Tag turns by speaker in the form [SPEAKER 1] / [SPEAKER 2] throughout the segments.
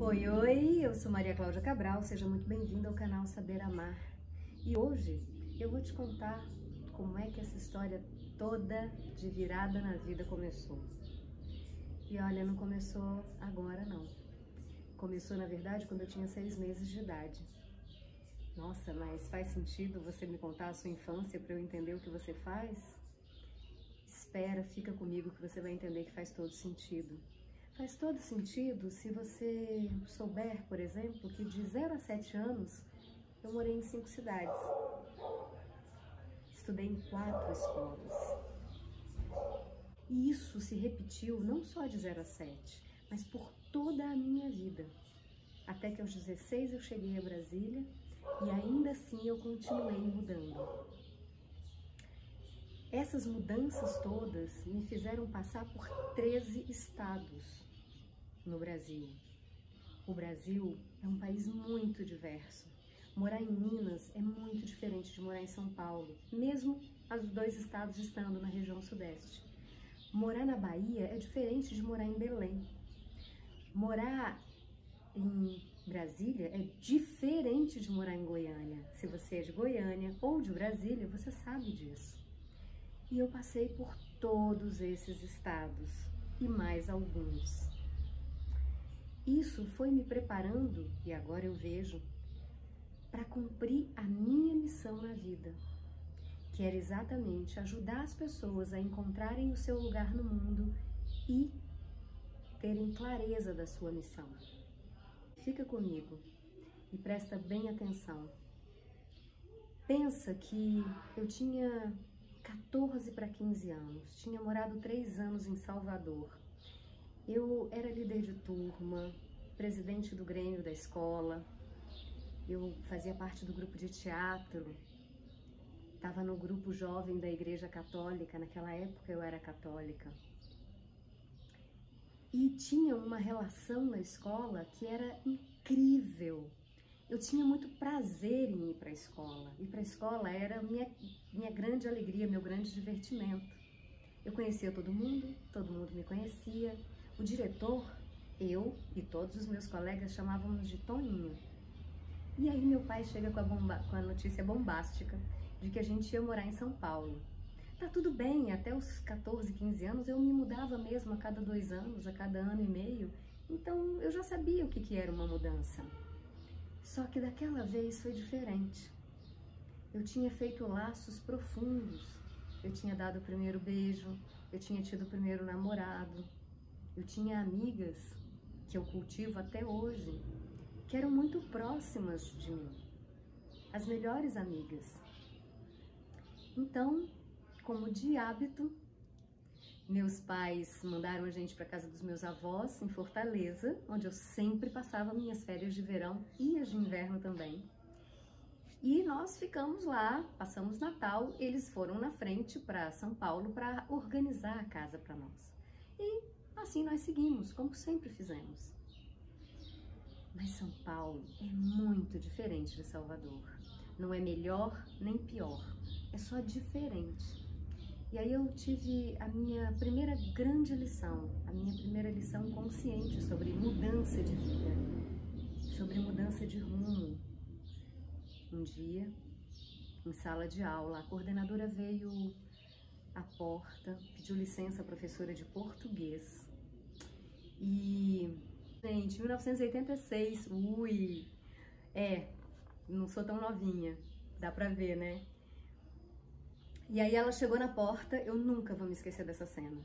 [SPEAKER 1] Oi, oi, eu sou Maria Cláudia Cabral, seja muito bem-vinda ao canal Saber Amar. E hoje eu vou te contar como é que essa história toda de virada na vida começou. E olha, não começou agora não. Começou, na verdade, quando eu tinha 6 meses de idade. Nossa, mas faz sentido você me contar a sua infância para eu entender o que você faz? Espera, fica comigo que você vai entender que faz todo sentido. Faz todo sentido se você souber, por exemplo, que de 0 a 7 anos eu morei em 5 cidades. Estudei em 4 escolas. E isso se repetiu não só de 0 a 7, mas por toda a minha vida. Até que aos 16 eu cheguei a Brasília e ainda assim eu continuei mudando. Essas mudanças todas me fizeram passar por 13 estados no Brasil. O Brasil é um país muito diverso. Morar em Minas é muito diferente de morar em São Paulo, mesmo os 2 estados estando na região sudeste. Morar na Bahia é diferente de morar em Belém. Morar em Brasília é diferente de morar em Goiânia. Se você é de Goiânia ou de Brasília, você sabe disso. E eu passei por todos esses estados e mais alguns. Isso foi me preparando, e agora eu vejo, para cumprir a minha missão na vida, que era exatamente ajudar as pessoas a encontrarem o seu lugar no mundo e terem clareza da sua missão. Fica comigo e presta bem atenção. Pensa que eu tinha 14 para 15 anos, tinha morado 3 anos em Salvador. Eu era líder de turma, presidente do Grêmio da escola, eu fazia parte do grupo de teatro, estava no grupo jovem da Igreja Católica, naquela época eu era católica. E tinha uma relação na escola que era incrível. Eu tinha muito prazer em ir para a escola. Ir para a escola era minha grande alegria, meu grande divertimento. Eu conhecia todo mundo me conhecia. O diretor, eu e todos os meus colegas chamávamos de Toninho. E aí meu pai chega com a notícia bombástica de que a gente ia morar em São Paulo. Tá tudo bem, até os 14, 15 anos eu me mudava mesmo a cada 2 anos, a cada ano e meio. Então eu já sabia o que era uma mudança. Só que daquela vez foi diferente. Eu tinha feito laços profundos. Eu tinha dado o primeiro beijo, eu tinha tido o primeiro namorado. Eu tinha amigas que eu cultivo até hoje, que eram muito próximas de mim. As melhores amigas. Então, como de hábito, meus pais mandaram a gente para casa dos meus avós, em Fortaleza, onde eu sempre passava minhas férias de verão e as de inverno também. E nós ficamos lá, passamos Natal, eles foram na frente para São Paulo para organizar a casa para nós. E assim nós seguimos, como sempre fizemos. Mas São Paulo é muito diferente de Salvador. Não é melhor nem pior, é só diferente. E aí eu tive a minha primeira grande lição, a minha primeira lição consciente sobre mudança de vida, sobre mudança de rumo. Um dia, em sala de aula, a coordenadora veio à porta, pediu licença à professora de português. E, gente, 1986, não sou tão novinha, dá pra ver, né? E aí ela chegou na porta, eu nunca vou me esquecer dessa cena.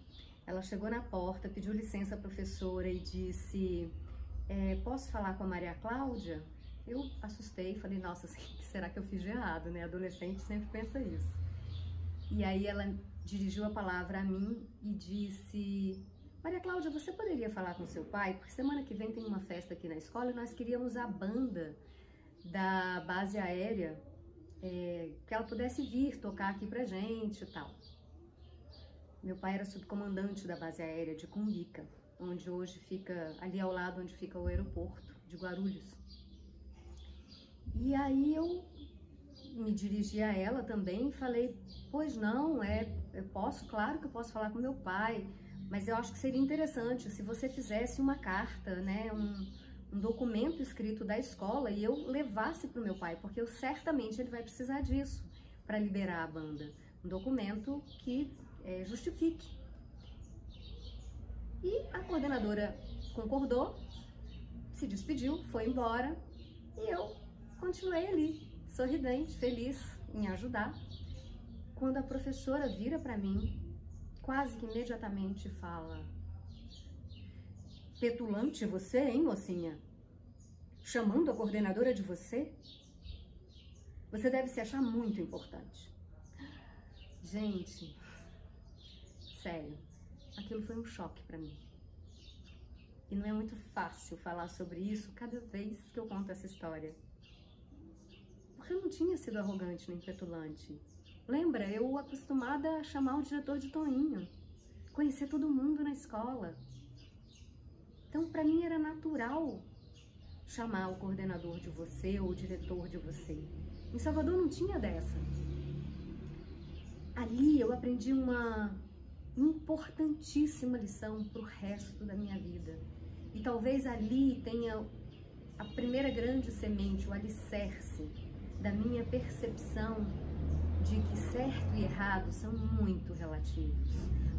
[SPEAKER 1] Ela chegou na porta, pediu licença à professora e disse, posso falar com a Maria Cláudia? Eu assustei e falei, nossa, será que eu fiz de errado, né? Adolescente sempre pensa isso. E aí ela dirigiu a palavra a mim e disse, Maria Cláudia, você poderia falar com seu pai? Porque semana que vem tem uma festa aqui na escola e nós queríamos a banda da base aérea, que ela pudesse vir tocar aqui pra gente e tal. Meu pai era subcomandante da base aérea de Cumbica, onde hoje fica, ali ao lado onde fica o aeroporto de Guarulhos. E aí eu me dirigi a ela também e falei, pois não, eu posso, claro que eu posso falar com meu pai, mas eu acho que seria interessante se você fizesse uma carta, né, um documento escrito da escola e eu levasse para o meu pai, porque certamente ele vai precisar disso para liberar a banda. Um documento que justifique. E a coordenadora concordou, se despediu, foi embora e eu continuei ali, sorridente, feliz em ajudar. Quando a professora vira para mim, quase que imediatamente fala: petulante você, hein, mocinha? Chamando a coordenadora de você? Você deve se achar muito importante. Gente, sério, aquilo foi um choque para mim. E não é muito fácil falar sobre isso cada vez que eu conto essa história. Porque eu não tinha sido arrogante nem petulante. Lembra, eu acostumada a chamar o diretor de Toinho, conhecer todo mundo na escola. Então, para mim era natural chamar o coordenador de você ou o diretor de você. Em Salvador não tinha dessa. Ali eu aprendi uma importantíssima lição para o resto da minha vida. E talvez ali tenha a primeira grande semente, o alicerce da minha percepção de que certo e errado são muito relativos.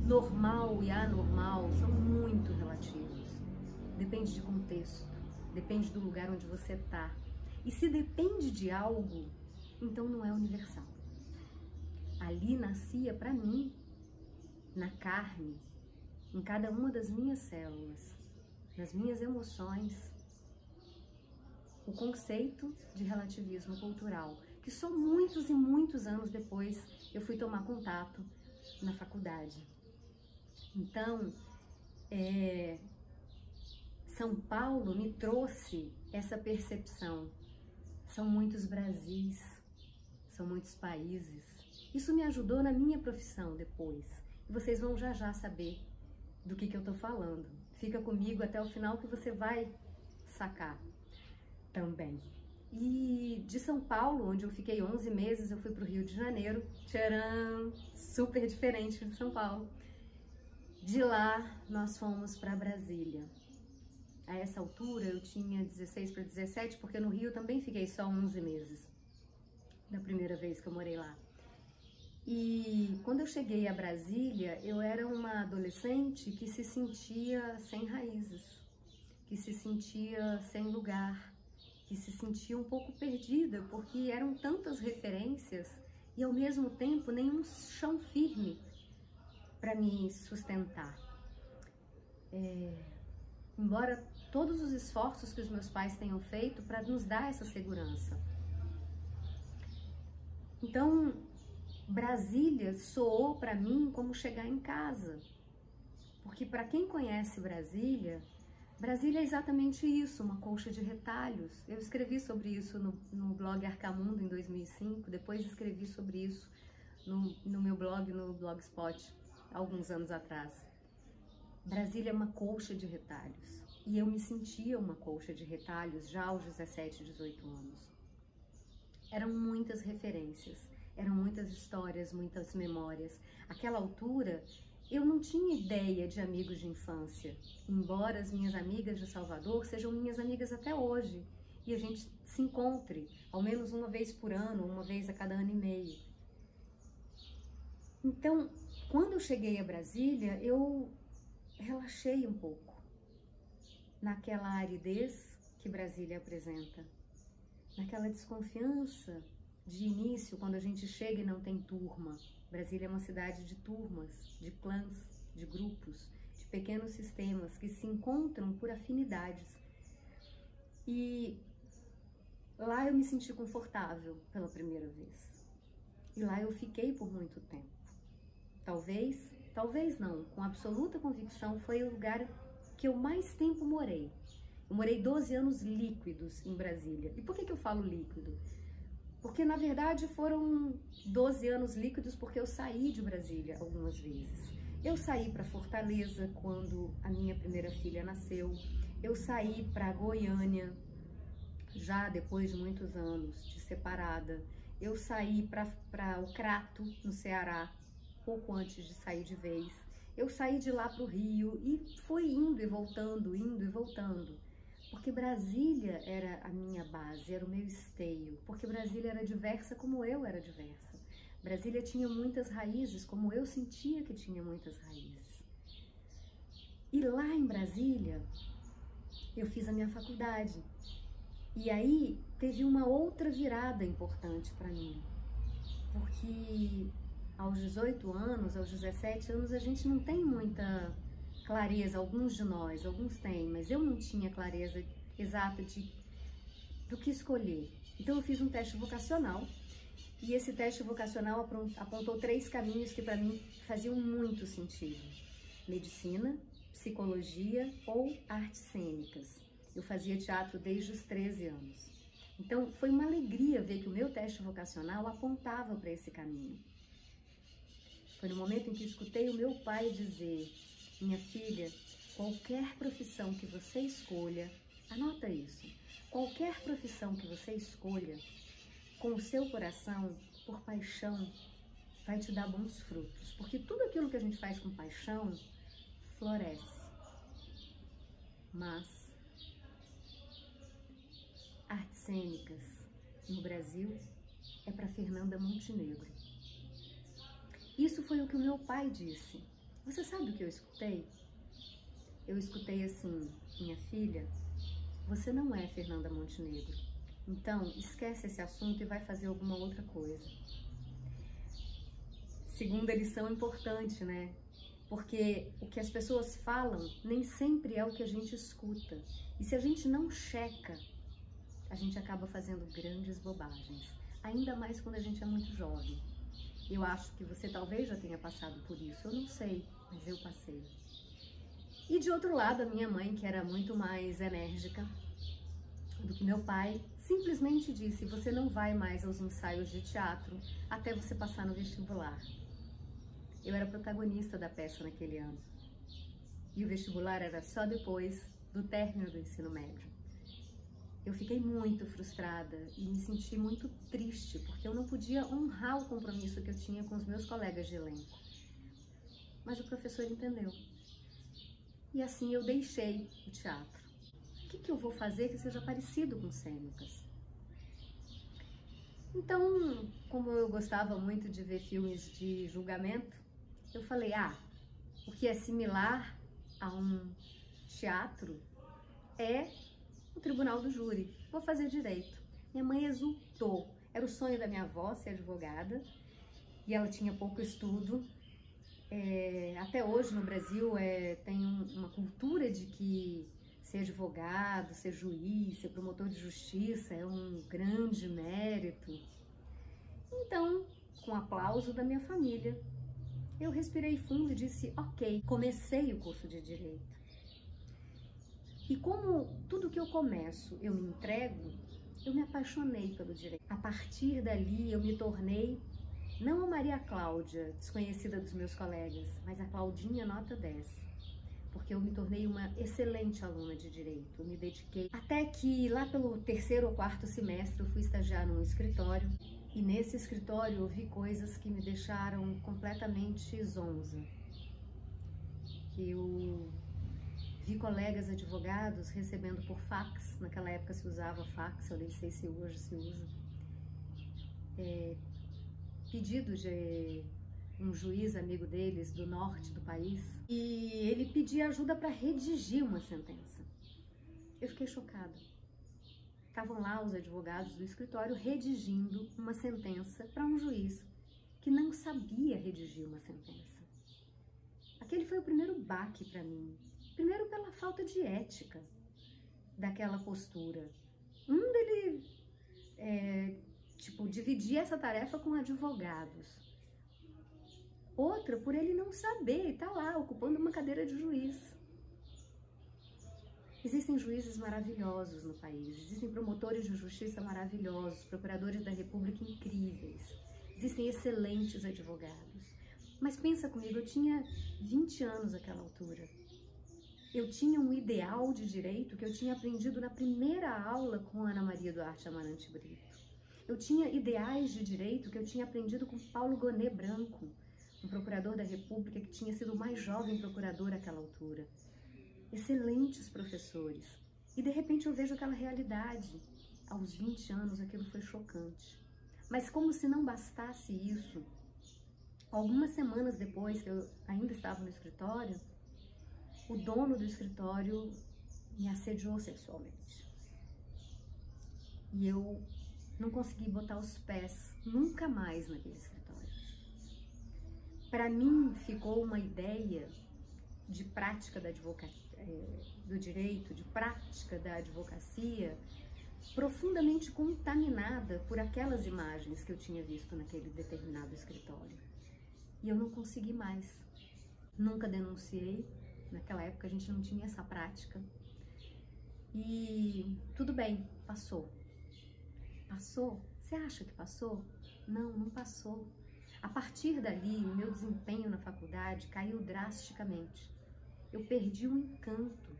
[SPEAKER 1] Normal e anormal são muito relativos. Depende de contexto, depende do lugar onde você está. E se depende de algo, então não é universal. Ali nascia para mim, na carne, em cada uma das minhas células, nas minhas emoções, o conceito de relativismo cultural, que só muitos e muitos anos depois eu fui tomar contato na faculdade. Então, São Paulo me trouxe essa percepção. São muitos Brasis, são muitos países. Isso me ajudou na minha profissão depois. E vocês vão já já saber do que eu tô falando. Fica comigo até o final que você vai sacar também. E de São Paulo, onde eu fiquei 11 meses, eu fui para o Rio de Janeiro. Tcharam! Super diferente de São Paulo. De lá, nós fomos para Brasília. A essa altura, eu tinha 16 para 17, porque no Rio eu também fiquei só 11 meses, da primeira vez que eu morei lá. E quando eu cheguei a Brasília, eu era uma adolescente que se sentia sem raízes, que se sentia sem lugar, que se sentia um pouco perdida, porque eram tantas referências e ao mesmo tempo nenhum chão firme para me sustentar. Embora todos os esforços que os meus pais tenham feito para nos dar essa segurança. Então, Brasília soou para mim como chegar em casa, porque para quem conhece Brasília, Brasília é exatamente isso, uma colcha de retalhos. Eu escrevi sobre isso no blog Arcamundo em 2005, depois escrevi sobre isso no meu blog, no Blogspot, alguns anos atrás. Brasília é uma colcha de retalhos, e eu me sentia uma colcha de retalhos já aos 17, 18 anos. Eram muitas referências, eram muitas histórias, muitas memórias. Àquela altura, eu não tinha ideia de amigos de infância, embora as minhas amigas de Salvador sejam minhas amigas até hoje, e a gente se encontre ao menos uma vez por ano, uma vez a cada ano e meio. Então, quando eu cheguei a Brasília, eu relaxei um pouco naquela aridez que Brasília apresenta, naquela desconfiança de início, quando a gente chega e não tem turma. Brasília é uma cidade de turmas, de clãs, de grupos, de pequenos sistemas que se encontram por afinidades. E lá eu me senti confortável pela primeira vez. E lá eu fiquei por muito tempo. Talvez não, com absoluta convicção, foi o lugar que eu mais tempo morei. Eu morei 12 anos líquidos em Brasília. E por que eu falo líquido? Porque, na verdade, foram 12 anos líquidos porque eu saí de Brasília algumas vezes. Eu saí para Fortaleza quando a minha primeira filha nasceu. Eu saí para Goiânia, já depois de muitos anos de separada. Eu saí para o Crato, no Ceará, pouco antes de sair de vez. Eu saí de lá para o Rio e fui indo e voltando, porque Brasília era a minha base, era o meu esteio, porque Brasília era diversa como eu era diversa. Brasília tinha muitas raízes, como eu sentia que tinha muitas raízes. E lá em Brasília, eu fiz a minha faculdade. E aí teve uma outra virada importante para mim, porque aos 18 anos, aos 17 anos, a gente não tem muita clareza, alguns de nós, alguns têm, mas eu não tinha clareza exata do que escolher. Então eu fiz um teste vocacional, e esse teste vocacional apontou 3 caminhos que para mim faziam muito sentido: medicina, psicologia ou artes cênicas. Eu fazia teatro desde os 13 anos. Então foi uma alegria ver que o meu teste vocacional apontava para esse caminho. Foi no momento em que escutei o meu pai dizer: minha filha, qualquer profissão que você escolha, anota isso, qualquer profissão que você escolha, com o seu coração, por paixão, vai te dar bons frutos. Porque tudo aquilo que a gente faz com paixão, floresce. Mas artes cênicas no Brasil é para Fernanda Montenegro. Isso foi o que o meu pai disse. Você sabe o que eu escutei? Eu escutei assim: minha filha, você não é Fernanda Montenegro. Então, esquece esse assunto e vai fazer alguma outra coisa. Segunda lição importante, né? Porque o que as pessoas falam nem sempre é o que a gente escuta. E se a gente não checa, a gente acaba fazendo grandes bobagens. Ainda mais quando a gente é muito jovem. Eu acho que você talvez já tenha passado por isso, eu não sei, mas eu passei. E de outro lado, a minha mãe, que era muito mais enérgica do que meu pai, simplesmente disse: você não vai mais aos ensaios de teatro até você passar no vestibular. Eu era protagonista da peça naquele ano. E o vestibular era só depois do término do ensino médio. Eu fiquei muito frustrada e me senti muito triste, porque eu não podia honrar o compromisso que eu tinha com os meus colegas de elenco. Mas o professor entendeu. E assim eu deixei o teatro. O que eu vou fazer que seja parecido com cênicas? Então, como eu gostava muito de ver filmes de julgamento, eu falei: o que é similar a um teatro é o tribunal do júri. Vou fazer direito. Minha mãe exultou. Era o sonho da minha avó ser advogada e ela tinha pouco estudo. Até hoje no Brasil tem uma cultura de que ser advogado, ser juiz, ser promotor de justiça é um grande mérito. Então, com aplauso da minha família, eu respirei fundo e disse: ok, comecei o curso de Direito. E como tudo que eu começo eu me entrego, eu me apaixonei pelo direito. A partir dali eu me tornei, não a Maria Cláudia, desconhecida dos meus colegas, mas a Claudinha nota 10. Porque eu me tornei uma excelente aluna de direito, eu me dediquei. Até que lá pelo 3º ou 4º semestre eu fui estagiar num escritório. E nesse escritório eu vi coisas que me deixaram completamente zonza. Eu vi colegas advogados recebendo por fax, naquela época se usava fax, eu nem sei se hoje se usa, pedido de um juiz amigo deles do norte do país, e ele pedia ajuda para redigir uma sentença. Eu fiquei chocada. Estavam lá os advogados do escritório redigindo uma sentença para um juiz que não sabia redigir uma sentença. Aquele foi o primeiro baque para mim. Primeiro pela falta de ética daquela postura. Dele, dividir essa tarefa com advogados. Outra, por ele não saber e tá lá, ocupando uma cadeira de juiz. Existem juízes maravilhosos no país, existem promotores de justiça maravilhosos, procuradores da República incríveis, existem excelentes advogados. Mas pensa comigo, eu tinha 20 anos naquela altura. Eu tinha um ideal de direito que eu tinha aprendido na primeira aula com Ana Maria Duarte Amarante Brito. Eu tinha ideais de direito que eu tinha aprendido com Paulo Gonet Branco, um procurador da República que tinha sido o mais jovem procurador àquela altura. Excelentes professores. E de repente eu vejo aquela realidade. Aos 20 anos aquilo foi chocante. Mas como se não bastasse isso, algumas semanas depois que eu ainda estava no escritório, o dono do escritório me assediou sexualmente. E eu não consegui botar os pés nunca mais naquele escritório. Para mim ficou uma ideia de prática do direito, de prática da advocacia, profundamente contaminada por aquelas imagens que eu tinha visto naquele determinado escritório. E eu não consegui mais. Nunca denunciei. Naquela época a gente não tinha essa prática. E tudo bem, passou. Passou? Você acha que passou? Não, não passou. A partir dali, o meu desempenho na faculdade caiu drasticamente. Eu perdi o encanto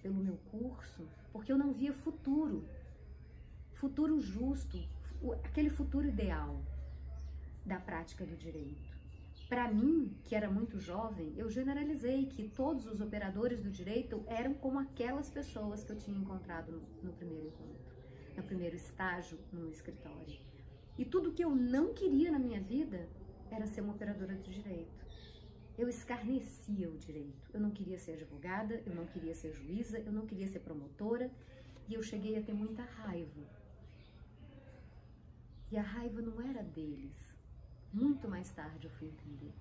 [SPEAKER 1] pelo meu curso, porque eu não via futuro justo, aquele futuro ideal da prática do direito. Para mim, que era muito jovem, eu generalizei que todos os operadores do direito eram como aquelas pessoas que eu tinha encontrado no primeiro encontro, no primeiro estágio no escritório. E tudo que eu não queria na minha vida era ser uma operadora do direito. Eu escarnecia o direito. Eu não queria ser advogada, eu não queria ser juíza, eu não queria ser promotora, e eu cheguei a ter muita raiva. E a raiva não era deles. Muito mais tarde eu fui entender.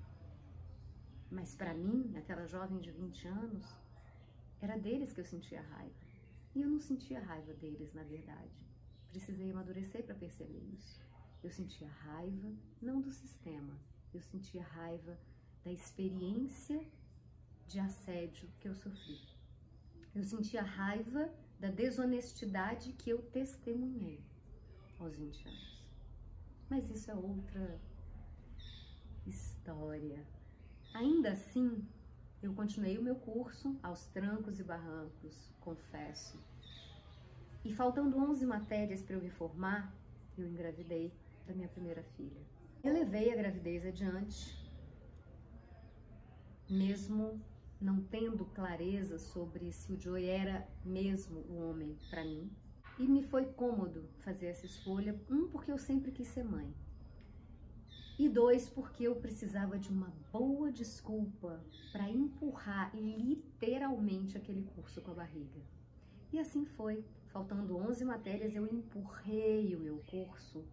[SPEAKER 1] Mas para mim, aquela jovem de 20 anos, era deles que eu sentia raiva. E eu não sentia raiva deles, na verdade. Precisei amadurecer para perceber isso. Eu sentia raiva, não do sistema, eu sentia raiva da experiência de assédio que eu sofri. Eu sentia raiva da desonestidade que eu testemunhei aos 20 anos. Mas isso é outra história. Ainda assim, eu continuei o meu curso aos trancos e barrancos, confesso. E faltando 11 matérias para eu me formar, eu engravidei da minha primeira filha. Eu levei a gravidez adiante, mesmo não tendo clareza sobre se o Joey era mesmo o homem para mim. E me foi cômodo fazer essa escolha, porque eu sempre quis ser mãe. E 2, porque eu precisava de uma boa desculpa para empurrar literalmente aquele curso com a barriga. E assim foi. Faltando 11 matérias, eu empurrei o meu curso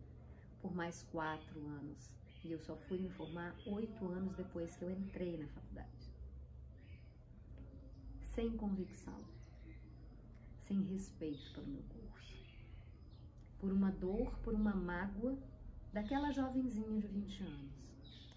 [SPEAKER 1] por mais 4 anos. E eu só fui me formar 8 anos depois que eu entrei na faculdade. Sem convicção, sem respeito pelo meu curso. Por uma dor, por uma mágoa daquela jovenzinha de 20 anos.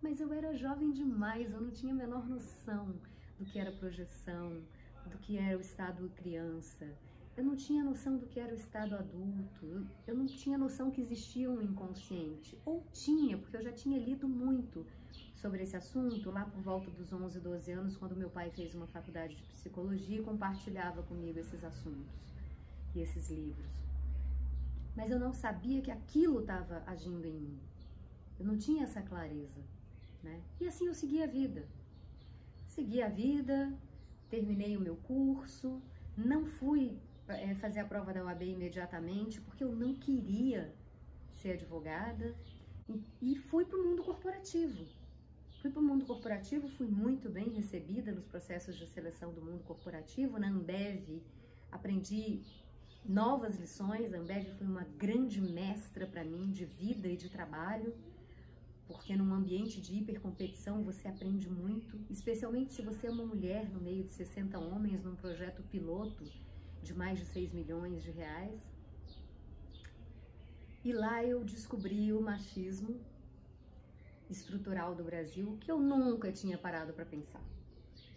[SPEAKER 1] Mas eu era jovem demais, eu não tinha a menor noção do que era projeção, do que era o estado criança. Eu não tinha noção do que era o estado adulto, eu não tinha noção que existia um inconsciente. Ou tinha, porque eu já tinha lido muito sobre esse assunto lá por volta dos 11, 12 anos, quando meu pai fez uma faculdade de psicologia e compartilhava comigo esses assuntos e esses livros. Mas eu não sabia que aquilo estava agindo em mim. Eu não tinha essa clareza, né? E assim eu segui a vida. Segui a vida, terminei o meu curso, não fui fazer a prova da OAB imediatamente, porque eu não queria ser advogada, e fui para o mundo corporativo. Fui para o mundo corporativo, fui muito bem recebida nos processos de seleção do mundo corporativo. Na Ambev, aprendi novas lições. A Ambev foi uma grande mestra para mim de vida e de trabalho, porque num ambiente de hipercompetição você aprende muito, especialmente se você é uma mulher no meio de 60 homens num projeto piloto de mais de 6 milhões de reais. E lá eu descobri o machismo estrutural do Brasil, que eu nunca tinha parado para pensar.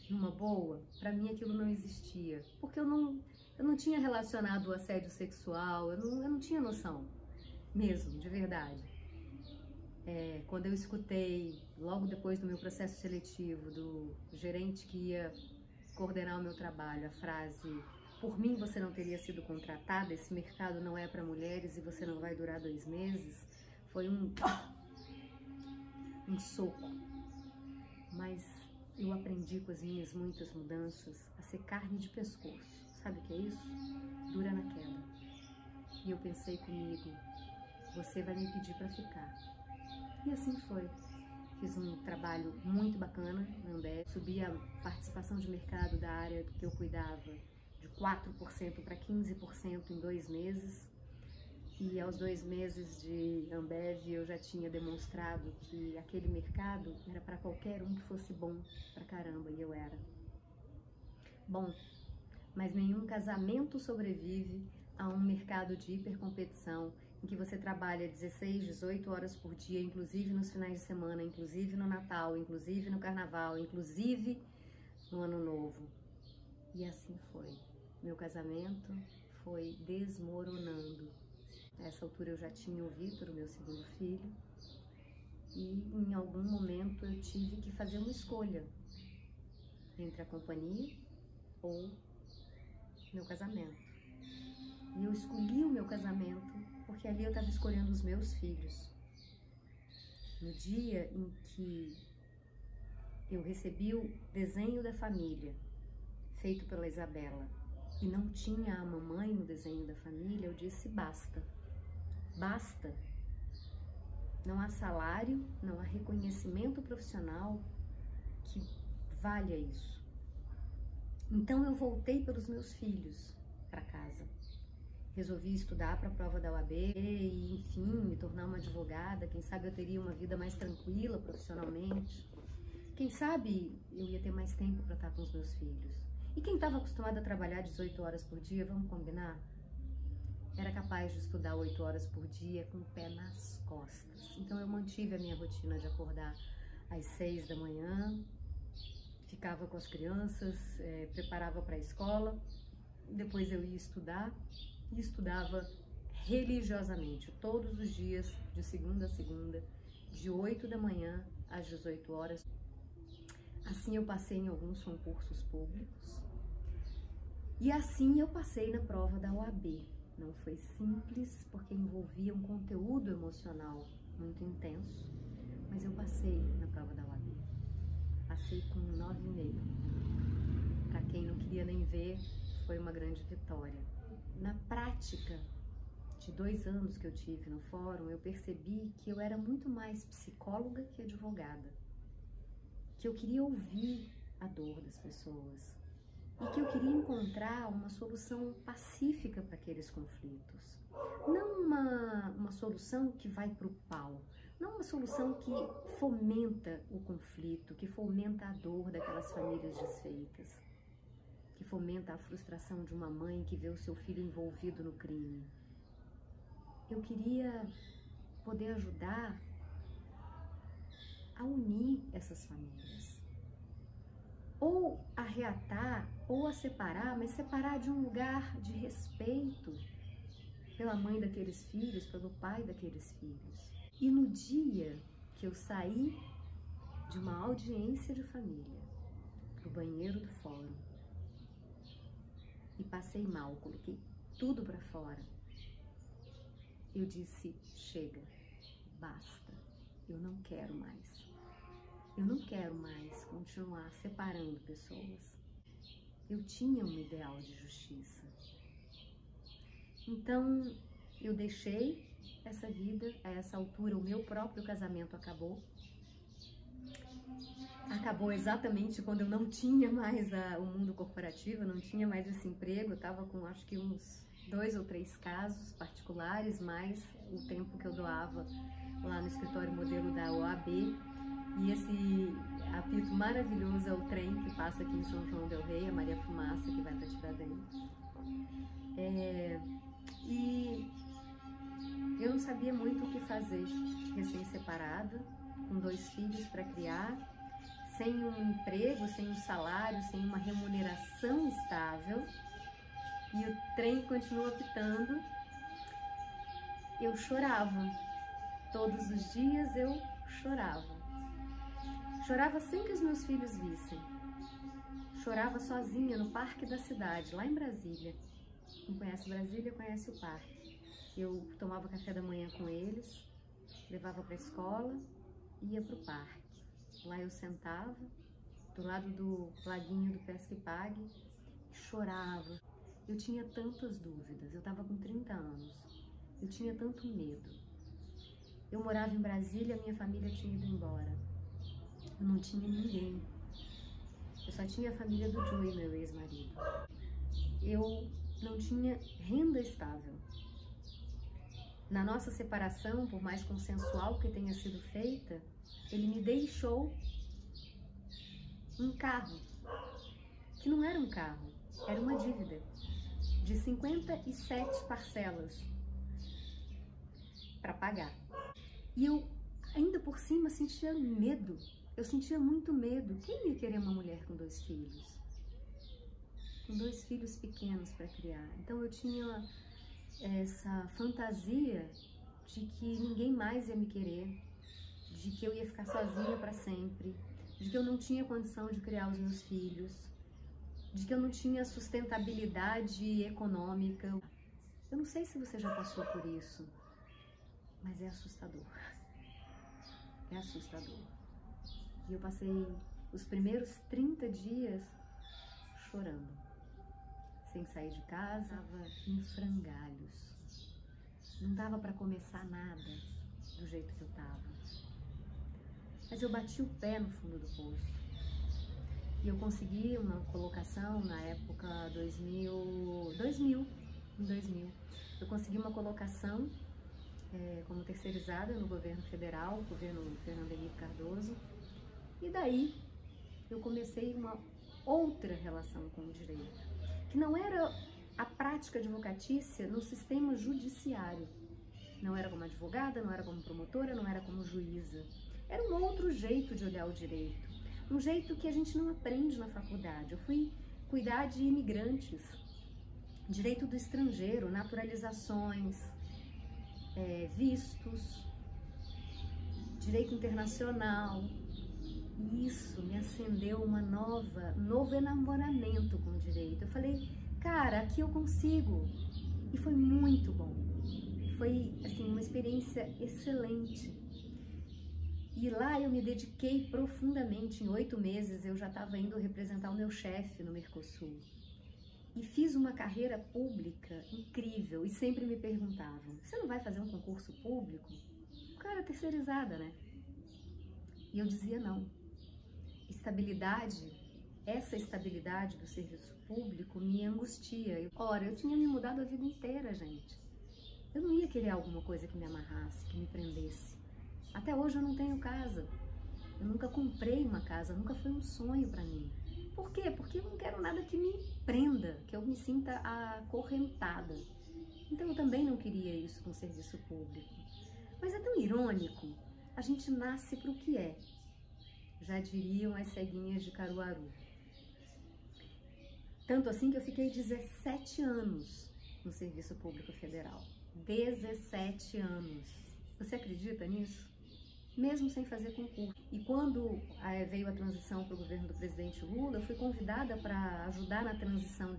[SPEAKER 1] Numa boa, para mim aquilo não existia, porque eu não tinha relacionado o assédio sexual, eu não tinha noção, mesmo, de verdade. Quando eu escutei, logo depois do meu processo seletivo, do gerente que ia coordenar o meu trabalho, a frase: por mim você não teria sido contratada, esse mercado não é para mulheres e você não vai durar 2 meses, foi um soco. Mas eu aprendi com as minhas muitas mudanças a ser carne de pescoço, sabe o que é isso? Dura na queda. E eu pensei comigo, você vai me pedir para ficar. E assim foi. Fiz um trabalho muito bacana na Ambev, subi a participação de mercado da área que eu cuidava de 4% para 15% em 2 meses. E aos 2 meses de Ambev eu já tinha demonstrado que aquele mercado era para qualquer um que fosse bom pra caramba, e eu era. Bom, mas nenhum casamento sobrevive a um mercado de hipercompetição em que você trabalha 16, 18 horas por dia, inclusive nos finais de semana, inclusive no Natal, inclusive no Carnaval, inclusive no Ano Novo. E assim foi. Meu casamento foi desmoronando. Nessa altura eu já tinha o Vitor, o meu segundo filho, e em algum momento eu tive que fazer uma escolha entre a companhia ou meu casamento. E eu escolhi o meu casamento porque ali eu estava escolhendo os meus filhos. No dia em que eu recebi o desenho da família, feito pela Isabela, e não tinha a mamãe no desenho da família, eu disse basta. Basta. Não há salário, não há reconhecimento profissional que valha isso. Então eu voltei pelos meus filhos para casa. Resolvi estudar para a prova da OAB e, enfim, me tornar uma advogada. Quem sabe eu teria uma vida mais tranquila profissionalmente. Quem sabe eu ia ter mais tempo para estar com os meus filhos. E quem estava acostumado a trabalhar 18 horas por dia, vamos combinar? Era capaz de estudar 8 horas por dia com o pé nas costas. Então eu mantive a minha rotina de acordar às 6 da manhã, ficava com as crianças, preparava para a escola, depois eu ia estudar. E estudava religiosamente, todos os dias, de segunda a segunda, de 8 da manhã às 18 horas. Assim eu passei em alguns concursos públicos e assim eu passei na prova da OAB. Não foi simples, porque envolvia um conteúdo emocional muito intenso, mas eu passei na prova da OAB. Passei com 9,5. Para quem não queria nem ver, foi uma grande vitória. Na prática de 2 anos que eu tive no fórum, eu percebi que eu era muito mais psicóloga que advogada, que eu queria ouvir a dor das pessoas e que eu queria encontrar uma solução pacífica para aqueles conflitos. Não uma solução que vai para o pau, não uma solução que fomenta o conflito, que fomenta a dor daquelas famílias desfeitas, que fomenta a frustração de uma mãe que vê o seu filho envolvido no crime. Eu queria poder ajudar a unir essas famílias. Ou a reatar, ou a separar, mas separar de um lugar de respeito pela mãe daqueles filhos, pelo pai daqueles filhos. E no dia que eu saí de uma audiência de família, pro banheiro do fórum, e passei mal, coloquei tudo para fora, eu disse, chega, basta, eu não quero mais. Eu não quero mais continuar separando pessoas. Eu tinha um ideal de justiça. Então, eu deixei essa vida. A essa altura, o meu próprio casamento acabou. Acabou exatamente quando eu não tinha mais o mundo corporativo, eu não tinha mais esse emprego. Eu estava com, acho que uns 2 ou 3 casos particulares, mais o tempo que eu doava lá no escritório modelo da OAB. E esse apito maravilhoso é o trem que passa aqui em São João del Rei, a Maria Fumaça, que vai para Tiradentes. E eu não sabia muito o que fazer, recém-separada, com 2 filhos para criar, sem um emprego, sem um salário, sem uma remuneração estável, e o trem continua apitando. Eu chorava, todos os dias eu chorava. Chorava sem que os meus filhos vissem. Chorava sozinha no parque da cidade, lá em Brasília. Quem conhece Brasília, conhece o parque. Eu tomava café da manhã com eles, levava para a escola e ia para o parque. Lá eu sentava, do lado do laguinho do Pesque Pague, chorava. Eu tinha tantas dúvidas, eu estava com 30 anos, eu tinha tanto medo. Eu morava em Brasília, minha família tinha ido embora. Eu não tinha ninguém. Eu só tinha a família do Joey, meu ex-marido. Eu não tinha renda estável. Na nossa separação, por mais consensual que tenha sido feita, ele me deixou um carro, que não era um carro, era uma dívida de 57 parcelas para pagar. E eu, ainda por cima, sentia medo. Eu sentia muito medo. Quem ia querer uma mulher com 2 filhos? Com 2 filhos pequenos para criar. Então eu tinha essa fantasia de que ninguém mais ia me querer, de que eu ia ficar sozinha para sempre, de que eu não tinha condição de criar os meus filhos, de que eu não tinha sustentabilidade econômica. Eu não sei se você já passou por isso, mas é assustador. É assustador. E eu passei os primeiros 30 dias chorando, sem sair de casa, estava em frangalhos. Não dava para começar nada do jeito que eu estava. Mas eu bati o pé no fundo do poço. E eu consegui uma colocação na época 2000. Eu consegui uma colocação como terceirizada no governo federal, governo Fernando Henrique Cardoso. E daí eu comecei uma outra relação com o direito, que não era a prática advocatícia no sistema judiciário. Não era como advogada, não era como promotora, não era como juíza. Era um outro jeito de olhar o direito, um jeito que a gente não aprende na faculdade. Eu fui cuidar de imigrantes, direito do estrangeiro, naturalizações, vistos, direito internacional. E isso me acendeu um novo enamoramento com o direito. Eu falei, cara, aqui eu consigo. E foi muito bom. Foi, assim, uma experiência excelente. E lá eu me dediquei profundamente. Em 8 meses eu já estava indo representar o meu chefe no Mercosul. E fiz uma carreira pública incrível. E sempre me perguntavam, você não vai fazer um concurso público? Cara, terceirizada, né? E eu dizia não. Essa estabilidade do serviço público me angustia. Ora, eu tinha me mudado a vida inteira, gente. Eu não ia querer alguma coisa que me amarrasse, que me prendesse. Até hoje eu não tenho casa. Eu nunca comprei uma casa, nunca foi um sonho para mim. Por quê? Porque eu não quero nada que me prenda, que eu me sinta acorrentada. Então eu também não queria isso com o serviço público. Mas é tão irônico, a gente nasce para o que é. Já diriam as ceguinhas de Caruaru. Tanto assim que eu fiquei 17 anos no Serviço Público Federal. 17 anos. Você acredita nisso? Mesmo sem fazer concurso. E quando veio a transição para o governo do presidente Lula, eu fui convidada para ajudar na transição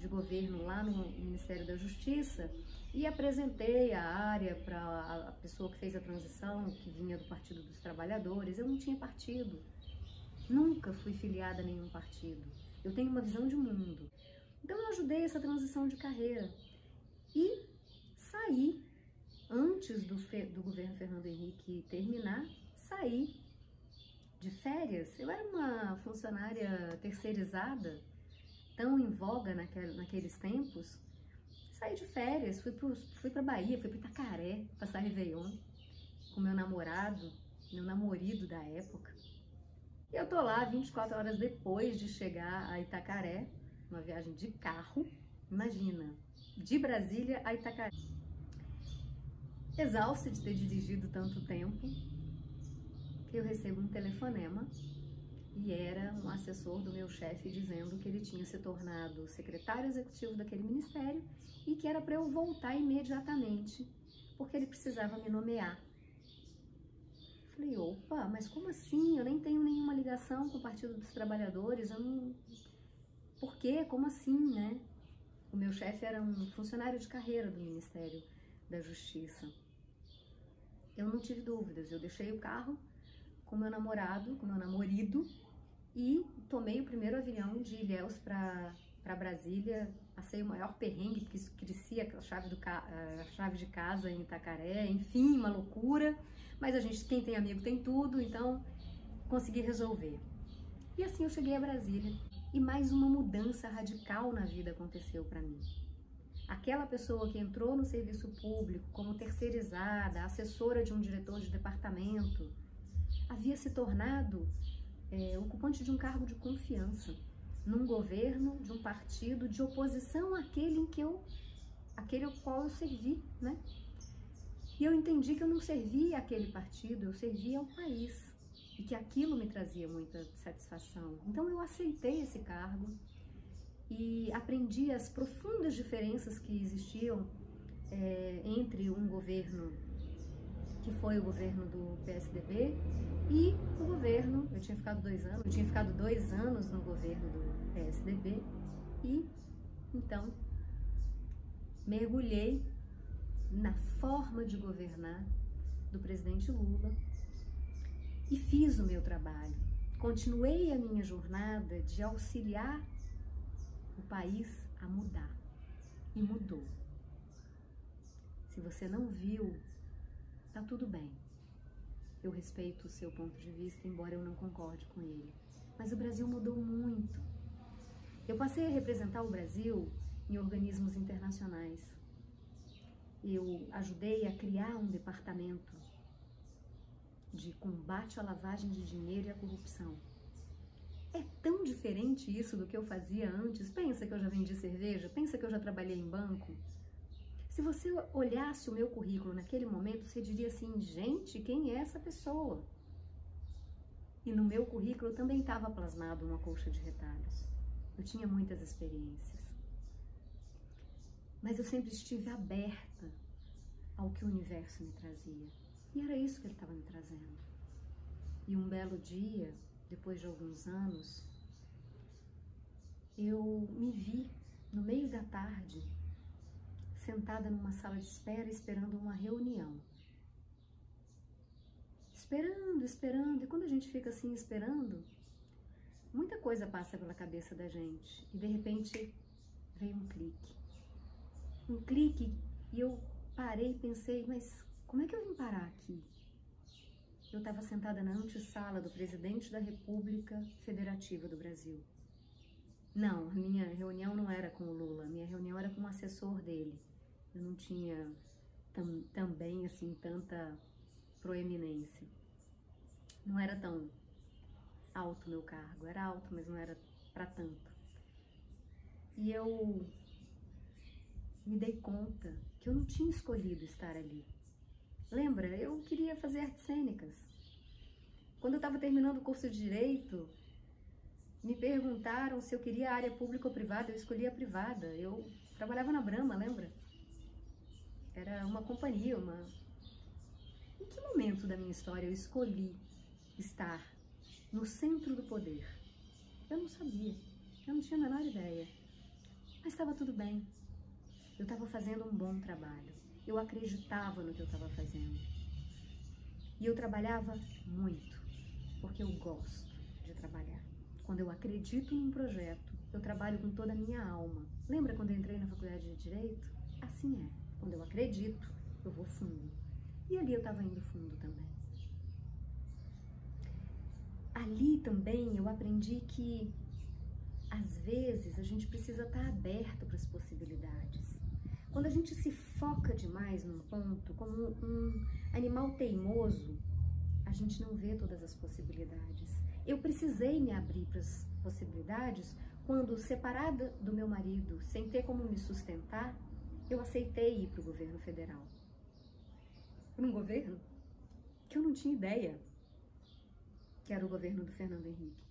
[SPEAKER 1] de governo lá no Ministério da Justiça e apresentei a área para a pessoa que fez a transição, que vinha do Partido dos Trabalhadores. Eu não tinha partido, nunca fui filiada a nenhum partido. Eu tenho uma visão de mundo. Então eu ajudei essa transição de carreira e saí, antes do governo Fernando Henrique terminar, saí de férias. Eu era uma funcionária terceirizada, tão em voga naqueles tempos. Saí de férias, fui pra Bahia, fui pra Itacaré, passar Réveillon com meu namorado, meu namorido da época. E eu tô lá 24 horas depois de chegar a Itacaré, uma viagem de carro, imagina, de Brasília a Itacaré. Exausta de ter dirigido tanto tempo, eu recebo um telefonema e era um assessor do meu chefe dizendo que ele tinha se tornado secretário executivo daquele ministério e que era para eu voltar imediatamente, porque ele precisava me nomear. Falei, opa, mas como assim? Eu nem tenho nenhuma ligação com o Partido dos Trabalhadores, eu não... Por quê? Como assim, né? O meu chefe era um funcionário de carreira do Ministério da Justiça. Eu não tive dúvidas, eu deixei o carro com meu namorado, com meu namorido, e tomei o primeiro avião de Ilhéus para para Brasília, passei o maior perrengue, porque esqueci a chave de casa em Itacaré, enfim, uma loucura. Mas quem tem amigo tem tudo, então consegui resolver. E assim eu cheguei a Brasília e mais uma mudança radical na vida aconteceu para mim. Aquela pessoa que entrou no serviço público como terceirizada, assessora de um diretor de departamento, havia se tornado ocupante de um cargo de confiança num governo de um partido de oposição àquele ao qual eu servi, né? E eu entendi que eu não servia àquele partido, eu servia ao país e que aquilo me trazia muita satisfação. Então eu aceitei esse cargo e aprendi as profundas diferenças que existiam entre um governo que foi o governo do PSDB e o governo, eu tinha ficado 2 anos no governo do PSDB e então mergulhei na forma de governar do presidente Lula e fiz o meu trabalho. Continuei a minha jornada de auxiliar o país a mudar e mudou. Se você não viu, tá tudo bem. Eu respeito o seu ponto de vista, embora eu não concorde com ele. Mas o Brasil mudou muito. Eu passei a representar o Brasil em organismos internacionais. Eu ajudei a criar um departamento de combate à lavagem de dinheiro e à corrupção. É tão diferente isso do que eu fazia antes. Pensa que eu já vendi cerveja? Pensa que eu já trabalhei em banco? Se você olhasse o meu currículo naquele momento, você diria assim, gente, quem é essa pessoa? E no meu currículo também estava plasmado uma colcha de retalhos. Eu tinha muitas experiências. Mas eu sempre estive aberta ao que o universo me trazia. E era isso que ele estava me trazendo. E um belo dia, depois de alguns anos, eu me vi no meio da tarde, sentada numa sala de espera, esperando uma reunião. Esperando, e quando a gente fica assim esperando, muita coisa passa pela cabeça da gente. E de repente veio um clique. E eu parei e pensei, mas como é que eu vim parar aqui? Eu estava sentada na antessala do presidente da República Federativa do Brasil. Não, a minha reunião não era com o Lula, a minha reunião era com um assessor dele. Eu não tinha também, assim, tanta proeminência. Não era tão alto meu cargo. Era alto, mas não era para tanto. E eu me dei conta que eu não tinha escolhido estar ali. Lembra? Eu queria fazer artes cênicas. Quando eu estava terminando o curso de Direito, me perguntaram se eu queria área pública ou privada. Eu escolhi a privada. Eu trabalhava na Brahma, lembra? Era uma companhia, Em que momento da minha história eu escolhi estar no centro do poder? Eu não sabia, eu não tinha a menor ideia. Mas estava tudo bem. Eu estava fazendo um bom trabalho. Eu acreditava no que eu estava fazendo. E eu trabalhava muito, porque eu gosto de trabalhar. Quando eu acredito num projeto, eu trabalho com toda a minha alma. Lembra quando eu entrei na faculdade de Direito? Assim é. Quando eu acredito, eu vou fundo. E ali eu estava indo fundo também. Ali também eu aprendi que, às vezes, a gente precisa estar aberto para as possibilidades. Quando a gente se foca demais num ponto, como um animal teimoso, a gente não vê todas as possibilidades. Eu precisei me abrir para as possibilidades quando, separada do meu marido, sem ter como me sustentar, eu aceitei ir para o governo federal. Para um governo que eu não tinha ideia que era o governo do Fernando Henrique.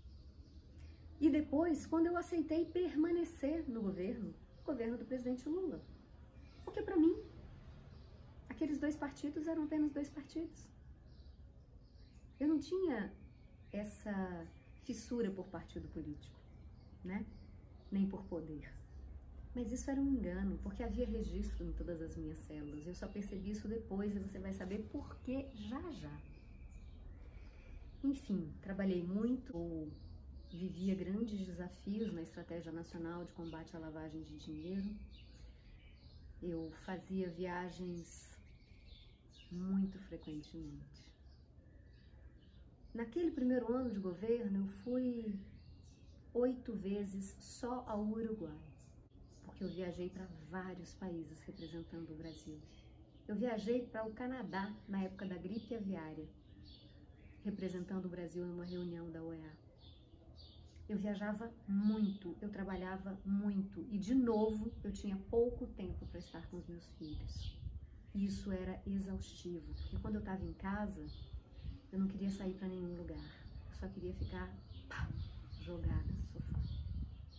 [SPEAKER 1] E depois, quando eu aceitei permanecer no governo do presidente Lula. Porque para mim, aqueles 2 partidos eram apenas 2 partidos. Eu não tinha essa fissura por partido político, né? Nem por poder. Mas isso era um engano, porque havia registro em todas as minhas células. Eu só percebi isso depois e você vai saber por que já já. Enfim, trabalhei muito, vivia grandes desafios na Estratégia Nacional de Combate à Lavagem de Dinheiro. Eu fazia viagens muito frequentemente. Naquele primeiro ano de governo, eu fui 8 vezes só ao Uruguai, porque eu viajei para vários países representando o Brasil. Eu viajei para o Canadá na época da gripe aviária, representando o Brasil numa reunião da OEA. Eu viajava muito, eu trabalhava muito e, de novo, eu tinha pouco tempo para estar com os meus filhos. E isso era exaustivo, porque quando eu estava em casa, eu não queria sair para nenhum lugar. Eu só queria ficar jogada no sofá.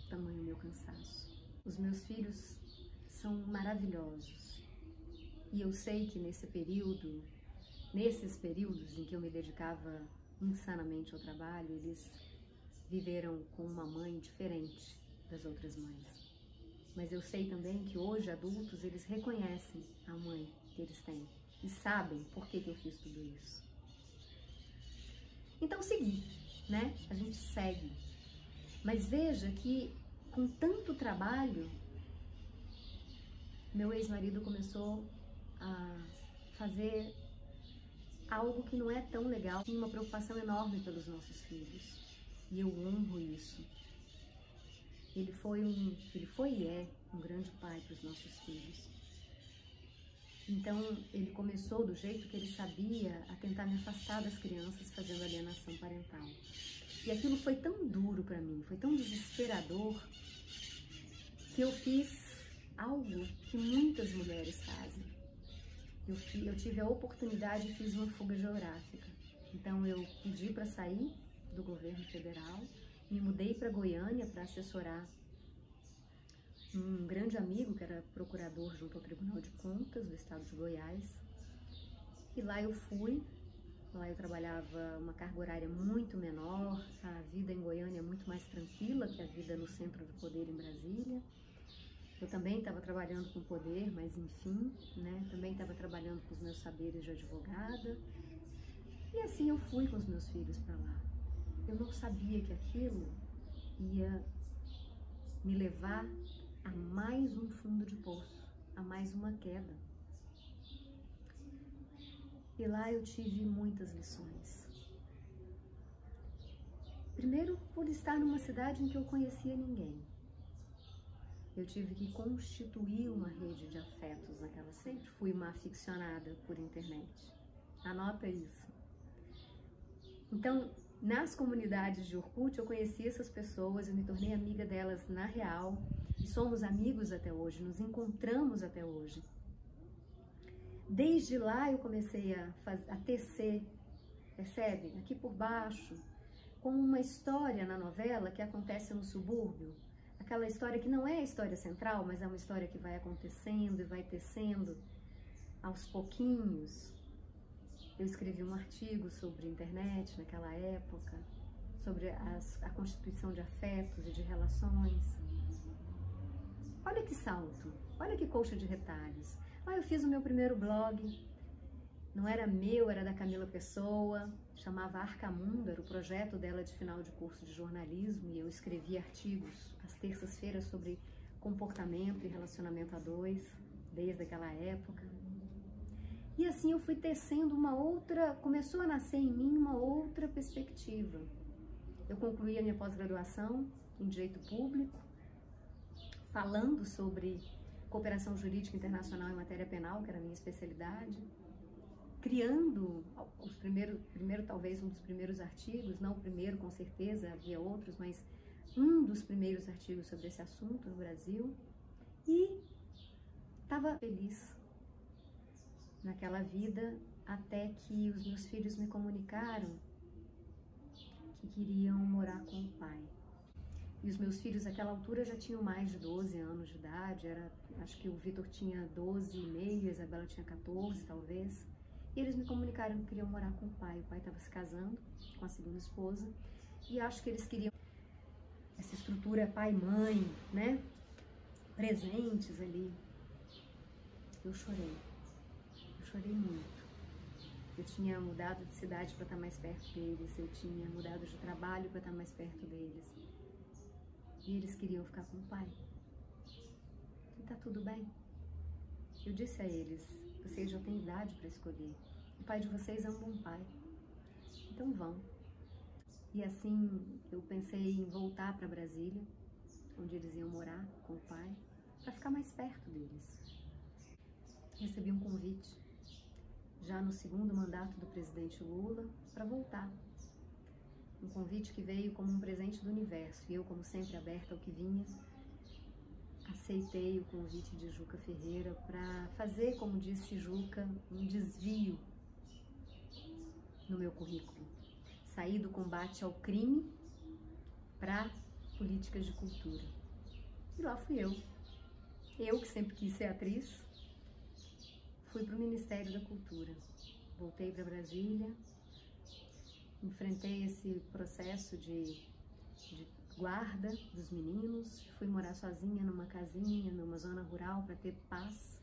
[SPEAKER 1] Tamanho meu cansaço. Os meus filhos são maravilhosos. E eu sei que nesses períodos em que eu me dedicava insanamente ao trabalho, eles viveram com uma mãe diferente das outras mães. Mas eu sei também que hoje, adultos, eles reconhecem a mãe que eles têm e sabem por que eu fiz tudo isso. Então segui, né? A gente segue. Mas veja que com tanto trabalho, meu ex-marido começou a fazer algo que não é tão legal. Tinha uma preocupação enorme pelos nossos filhos. E eu honro isso. Ele foi e é um grande pai para os nossos filhos. Então, ele começou do jeito que ele sabia a tentar me afastar das crianças, fazendo alienação parental. E aquilo foi tão duro para mim, foi tão desesperador, que eu fiz algo que muitas mulheres fazem. Eu tive a oportunidade e fiz uma fuga geográfica. Então, eu pedi para sair do governo federal, me mudei para Goiânia para assessorar um grande amigo que era procurador junto ao Tribunal de Contas do estado de Goiás. E lá eu fui, lá eu trabalhava uma carga horária muito menor, a vida em Goiânia é muito mais tranquila que a vida no centro do poder em Brasília. Eu também estava trabalhando com poder, mas enfim, né? Também estava trabalhando com os meus saberes de advogada. E assim eu fui com os meus filhos para lá. Eu não sabia que aquilo ia me levar a mais um fundo de poço, a mais uma queda. E lá eu tive muitas lições. Primeiro, por estar numa cidade em que eu conhecia ninguém. Eu tive que constituir uma rede de afetos naquela. Sempre fui uma aficionada por internet. Anota isso. Então, nas comunidades de Orkut, eu conheci essas pessoas, eu me tornei amiga delas na real, e somos amigos até hoje, nos encontramos até hoje. Desde lá eu comecei a tecer, percebe? Aqui por baixo, como uma história na novela que acontece no subúrbio, aquela história que não é a história central, mas é uma história que vai acontecendo e vai tecendo aos pouquinhos. Eu escrevi um artigo sobre internet naquela época, sobre a constituição de afetos e de relações. Olha que salto, olha que colcha de retalhos. Eu fiz o meu primeiro blog, não era meu, era da Camila Pessoa, chamava Arcamundo, era o projeto dela de final de curso de jornalismo, e eu escrevi artigos às terças-feiras sobre comportamento e relacionamento a dois, desde aquela época. E assim eu fui tecendo começou a nascer em mim uma outra perspectiva. Eu concluí a minha pós-graduação em Direito Público, falando sobre cooperação jurídica internacional em matéria penal, que era a minha especialidade, criando talvez um dos primeiros artigos, não o primeiro com certeza, havia outros, mas um dos primeiros artigos sobre esse assunto no Brasil, e estava feliz naquela vida, até que os meus filhos me comunicaram que queriam morar com o pai. E os meus filhos, naquela altura, já tinham mais de 12 anos de idade, acho que o Vitor tinha 12 e meio, a Isabela tinha 14, talvez. E eles me comunicaram que queriam morar com o pai. O pai estava se casando com a segunda esposa, e acho que eles queriam essa estrutura pai e mãe, né? Presentes ali. Eu chorei muito. Eu tinha mudado de cidade para estar mais perto deles, eu tinha mudado de trabalho para estar mais perto deles. E eles queriam ficar com o pai. E tá tudo bem. Eu disse a eles, vocês já têm idade para escolher. O pai de vocês é um bom pai. Então vão. E assim eu pensei em voltar para Brasília, onde eles iam morar com o pai, para ficar mais perto deles. Recebi um convite, já no segundo mandato do presidente Lula, para voltar. Um convite que veio como um presente do universo, e eu, como sempre, aberta ao que vinha, aceitei o convite de Juca Ferreira para fazer, como disse Juca, um desvio no meu currículo. Sair do combate ao crime para políticas de cultura. E lá fui eu. Eu, que sempre quis ser atriz, fui para o Ministério da Cultura. Voltei para Brasília, enfrentei esse processo de guarda dos meninos, fui morar sozinha numa casinha, numa zona rural para ter paz.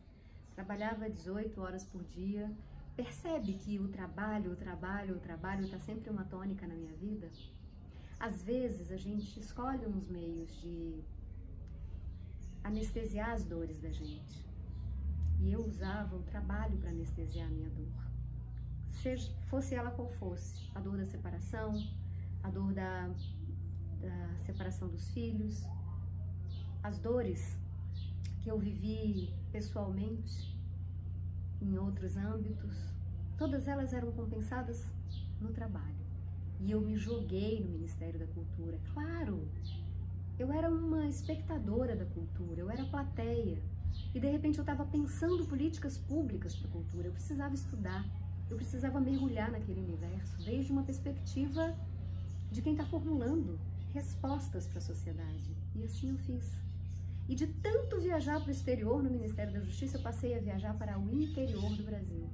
[SPEAKER 1] Trabalhava 18 horas por dia. Percebe que o trabalho está sempre uma tônica na minha vida? Às vezes a gente escolhe uns meios de anestesiar as dores da gente. E eu usava o trabalho para anestesiar a minha dor. Seja, fosse ela qual fosse, a dor da separação, a dor da separação dos filhos, as dores que eu vivi pessoalmente, em outros âmbitos, todas elas eram compensadas no trabalho. E eu me joguei no Ministério da Cultura. Claro, eu era uma espectadora da cultura, eu era plateia. E de repente eu estava pensando políticas públicas para a cultura. Eu precisava estudar, eu precisava mergulhar naquele universo, desde uma perspectiva de quem está formulando respostas para a sociedade. E assim eu fiz. E de tanto viajar para o exterior no Ministério da Justiça, eu passei a viajar para o interior do Brasil.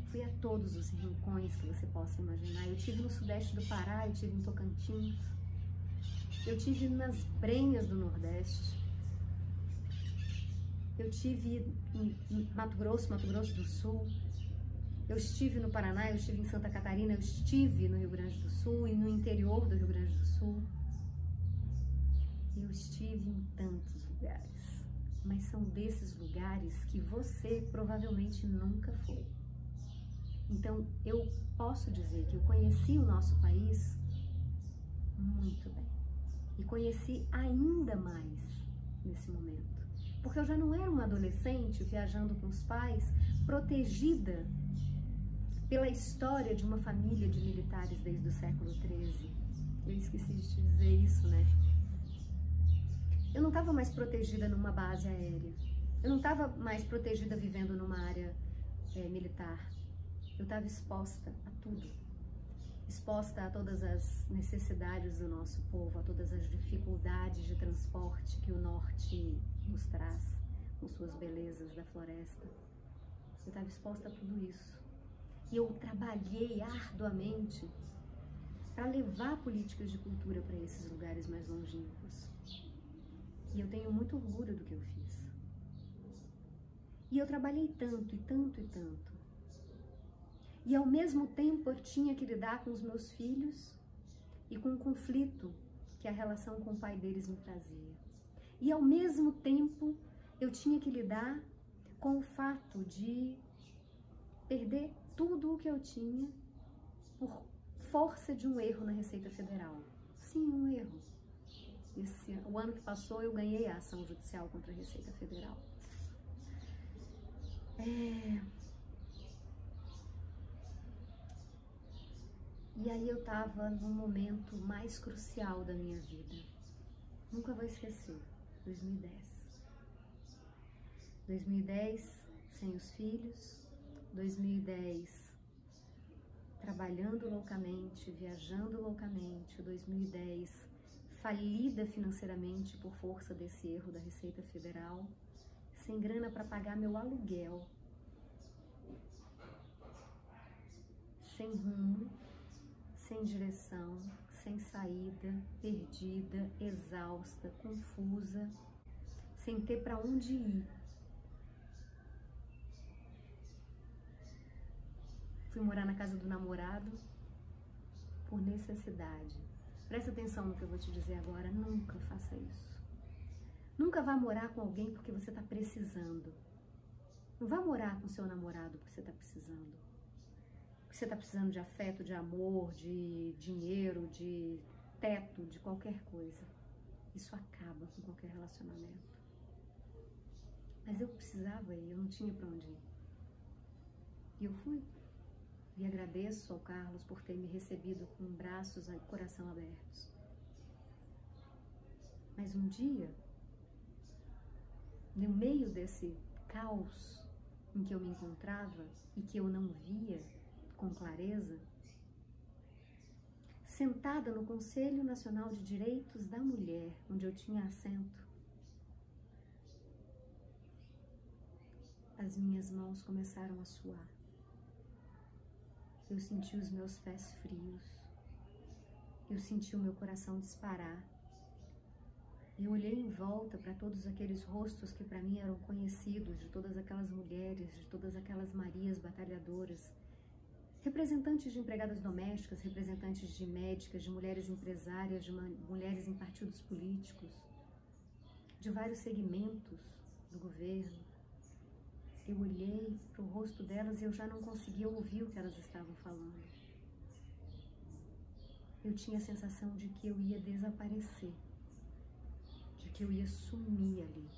[SPEAKER 1] Fui a todos os rincões que você possa imaginar. Eu estive no sudeste do Pará, eu estive em Tocantins, eu estive nas Brenhas do Nordeste, eu estive em Mato Grosso do Sul, eu estive no Paraná, eu estive em Santa Catarina, eu estive no Rio Grande do Sul e no interior do Rio Grande do Sul. Eu estive em tantos lugares, mas são desses lugares que você provavelmente nunca foi. Então, eu posso dizer que eu conheci o nosso país muito bem. E conheci ainda mais nesse momento. Porque eu já não era uma adolescente viajando com os pais, protegida pela história de uma família de militares desde o século XIII. Eu esqueci de te dizer isso, né? Eu não estava mais protegida numa base aérea. Eu não estava mais protegida vivendo numa área militar. Eu estava exposta a tudo. Exposta a todas as necessidades do nosso povo, a todas as dificuldades de transporte que o norte nos traz, com suas belezas da floresta. Eu estava exposta a tudo isso. E eu trabalhei arduamente para levar políticas de cultura para esses lugares mais longínquos. E eu tenho muito orgulho do que eu fiz. E eu trabalhei tanto, e tanto, e tanto. E ao mesmo tempo eu tinha que lidar com os meus filhos e com o conflito que a relação com o pai deles me trazia. E ao mesmo tempo eu tinha que lidar com o fato de perder tudo o que eu tinha por força de um erro na Receita Federal. Sim, um erro. O ano que passou eu ganhei a ação judicial contra a Receita Federal. E aí eu estava no momento mais crucial da minha vida. Nunca vou esquecer. 2010. 2010, sem os filhos. 2010, trabalhando loucamente, viajando loucamente. 2010, falida financeiramente por força desse erro da Receita Federal. Sem grana para pagar meu aluguel. Sem rumo. Sem direção, sem saída, perdida, exausta, confusa, sem ter para onde ir. Fui morar na casa do namorado por necessidade. Presta atenção no que eu vou te dizer agora, nunca faça isso. Nunca vá morar com alguém porque você está precisando. Não vá morar com seu namorado porque você está precisando. Porque você está precisando de afeto, de amor, de dinheiro, de teto, de qualquer coisa. Isso acaba com qualquer relacionamento. Mas eu precisava ir, eu não tinha para onde ir. E eu fui. E agradeço ao Carlos por ter me recebido com braços e coração abertos. Mas um dia, no meio desse caos em que eu me encontrava e que eu não via com clareza, sentada no Conselho Nacional de Direitos da Mulher, onde eu tinha assento, as minhas mãos começaram a suar. Eu senti os meus pés frios. Eu senti o meu coração disparar. Eu olhei em volta para todos aqueles rostos que para mim eram conhecidos, de todas aquelas mulheres, de todas aquelas Marias batalhadoras, representantes de empregadas domésticas, representantes de médicas, de mulheres empresárias, de mulheres em partidos políticos, de vários segmentos do governo. Eu olhei para o rosto delas e eu já não conseguia ouvir o que elas estavam falando. Eu tinha a sensação de que eu ia desaparecer, de que eu ia sumir ali.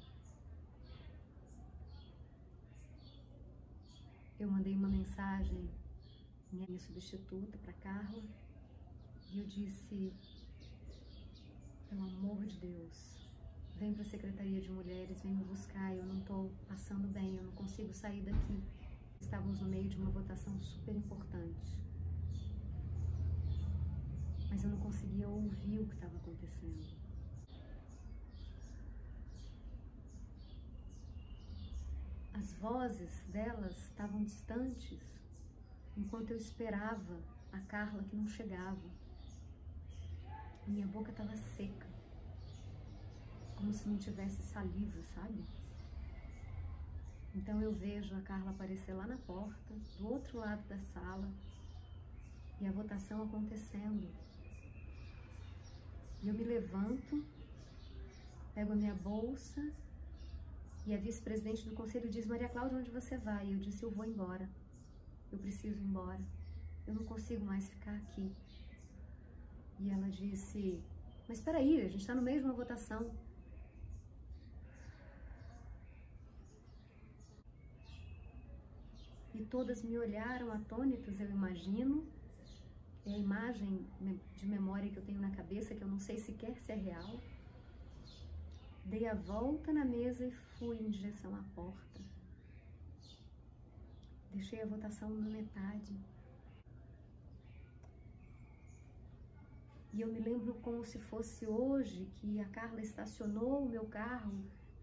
[SPEAKER 1] Eu mandei uma mensagem, minha substituta, para Carla, e eu disse: pelo amor de Deus, vem para a Secretaria de Mulheres, vem me buscar, eu não estou passando bem, eu não consigo sair daqui. Estávamos no meio de uma votação super importante, mas eu não conseguia ouvir o que estava acontecendo. As vozes delas estavam distantes, enquanto eu esperava a Carla que não chegava. Minha boca estava seca, como se não tivesse saliva, sabe? Então eu vejo a Carla aparecer lá na porta, do outro lado da sala, e a votação acontecendo. E eu me levanto, pego a minha bolsa, e a vice-presidente do conselho diz: Maria Cláudia, onde você vai? E eu disse: eu vou embora, eu preciso ir embora, eu não consigo mais ficar aqui. E ela disse: mas espera aí, a gente está no meio de uma votação. E todas me olharam atônitas, eu imagino. É a imagem de memória que eu tenho na cabeça, que eu não sei sequer se é real. Dei a volta na mesa e fui em direção à porta. Deixei a votação na metade. E eu me lembro como se fosse hoje que a Carla estacionou o meu carro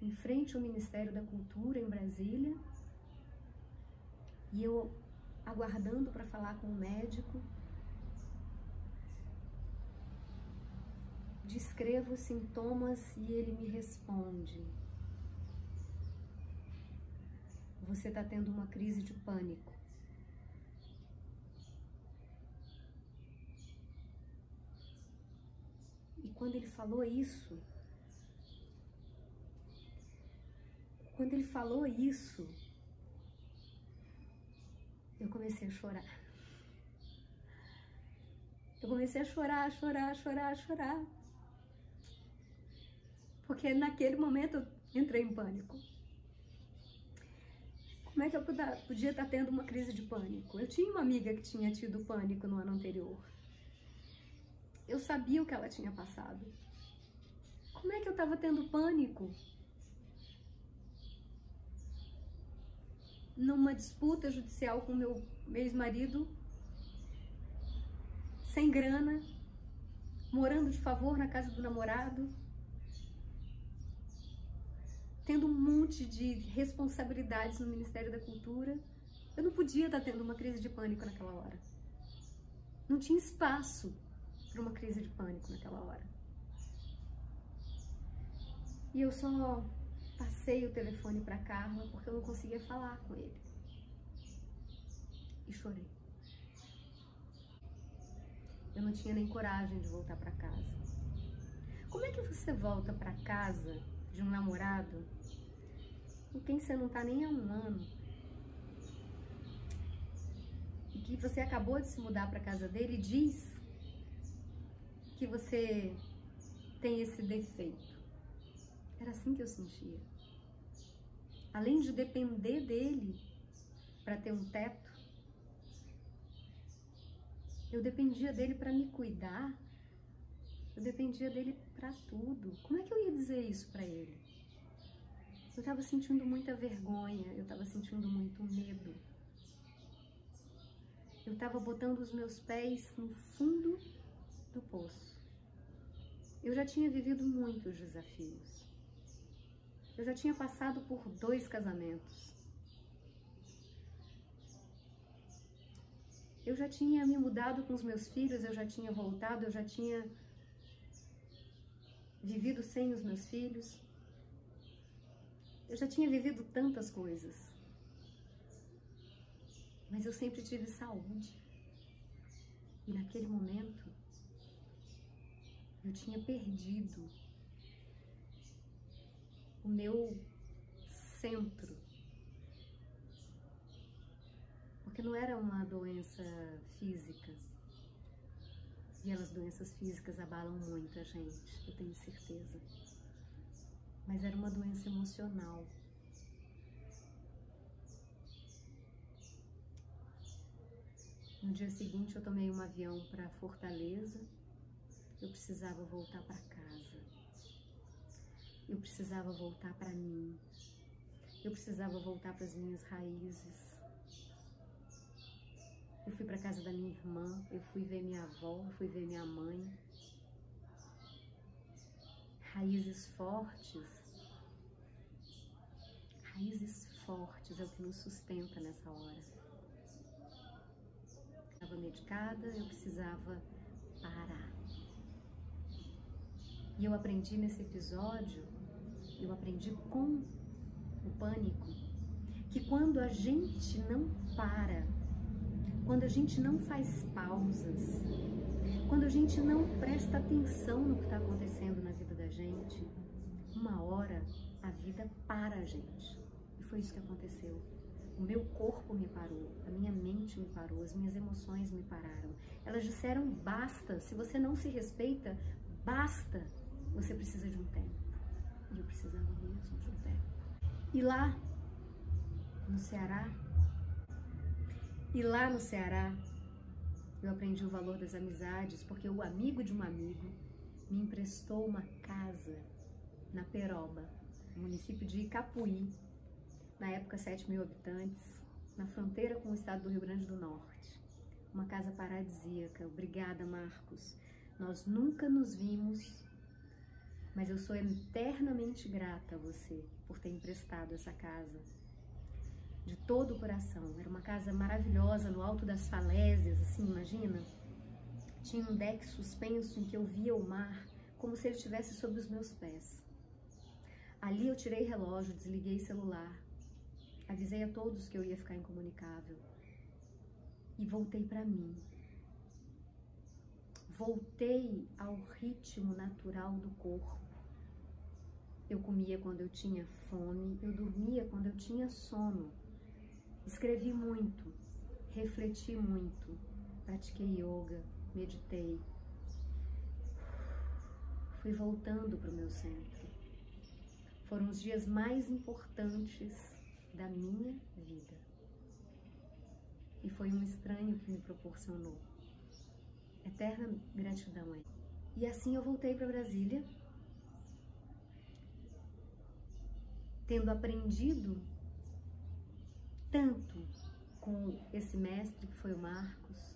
[SPEAKER 1] em frente ao Ministério da Cultura em Brasília. E eu aguardando para falar com o médico. Descrevo os sintomas e ele me responde: você está tendo uma crise de pânico. E quando ele falou isso, eu comecei a chorar. Eu comecei a chorar. Porque naquele momento eu entrei em pânico. Como é que eu podia estar tendo uma crise de pânico? Eu tinha uma amiga que tinha tido pânico no ano anterior. Eu sabia o que ela tinha passado. Como é que eu estava tendo pânico? Numa disputa judicial com meu ex-marido, sem grana, morando de favor na casa do namorado, tendo um monte de responsabilidades no Ministério da Cultura. Eu não podia estar tendo uma crise de pânico naquela hora. Não tinha espaço para uma crise de pânico naquela hora. E eu só passei o telefone para Carla porque eu não conseguia falar com ele. E chorei. eu não tinha nem coragem de voltar para casa. Como é que você volta para casa de um namorado com quem você não tá nem há um ano e que você acabou de se mudar para casa dele e diz que você tem esse defeito? Era assim que eu sentia. Além de depender dele para ter um teto, eu dependia dele para me cuidar, eu dependia dele para tudo. Como é que eu ia dizer isso para ele? Eu estava sentindo muita vergonha, eu estava sentindo muito medo. Eu estava botando os meus pés no fundo do poço. Eu já tinha vivido muitos desafios. Eu já tinha passado por 2 casamentos. Eu já tinha me mudado com os meus filhos, eu já tinha voltado, eu já tinha vivido sem os meus filhos. Eu já tinha vivido tantas coisas. Mas eu sempre tive saúde. E naquele momento, eu tinha perdido o meu centro. Porque não era uma doença física. E as doenças físicas abalam muito a gente, eu tenho certeza. Mas era uma doença emocional. No dia seguinte eu tomei um avião para Fortaleza. Eu precisava voltar para casa. Eu precisava voltar para mim. Eu precisava voltar para as minhas raízes. Eu fui para casa da minha irmã, eu fui ver minha avó, eu fui ver minha mãe. Raízes fortes é o que nos sustenta nessa hora. Eu estava medicada, eu precisava parar. E eu aprendi nesse episódio, eu aprendi com o pânico, que quando a gente não para, quando a gente não faz pausas, quando a gente não presta atenção no que está acontecendo na vida da gente, uma hora a vida para a gente. E foi isso que aconteceu. O meu corpo me parou, a minha mente me parou, as minhas emoções me pararam. Elas disseram basta, se você não se respeita, basta, você precisa de um tempo. E eu precisava mesmo de um tempo. E lá no Ceará, eu aprendi o valor das amizades, porque o amigo de um amigo me emprestou uma casa na Peroba, no município de Icapuí, na época 7.000 habitantes, na fronteira com o estado do Rio Grande do Norte. Uma casa paradisíaca. Obrigada, Marcos. Nós nunca nos vimos, mas eu sou eternamente grata a você por ter emprestado essa casa. De todo o coração. Era uma casa maravilhosa no alto das falésias, assim, imagina? Tinha um deck suspenso em que eu via o mar como se ele estivesse sobre os meus pés. Ali eu tirei relógio, desliguei celular, avisei a todos que eu ia ficar incomunicável e voltei para mim. Voltei ao ritmo natural do corpo. Eu comia quando eu tinha fome, eu dormia quando eu tinha sono. Escrevi muito, refleti muito, pratiquei yoga, meditei. Fui voltando para o meu centro. Foram os dias mais importantes da minha vida. E foi um estranho que me proporcionou. Eterna gratidão a ele. E assim eu voltei para Brasília, tendo aprendido tanto com esse mestre que foi o Marcos,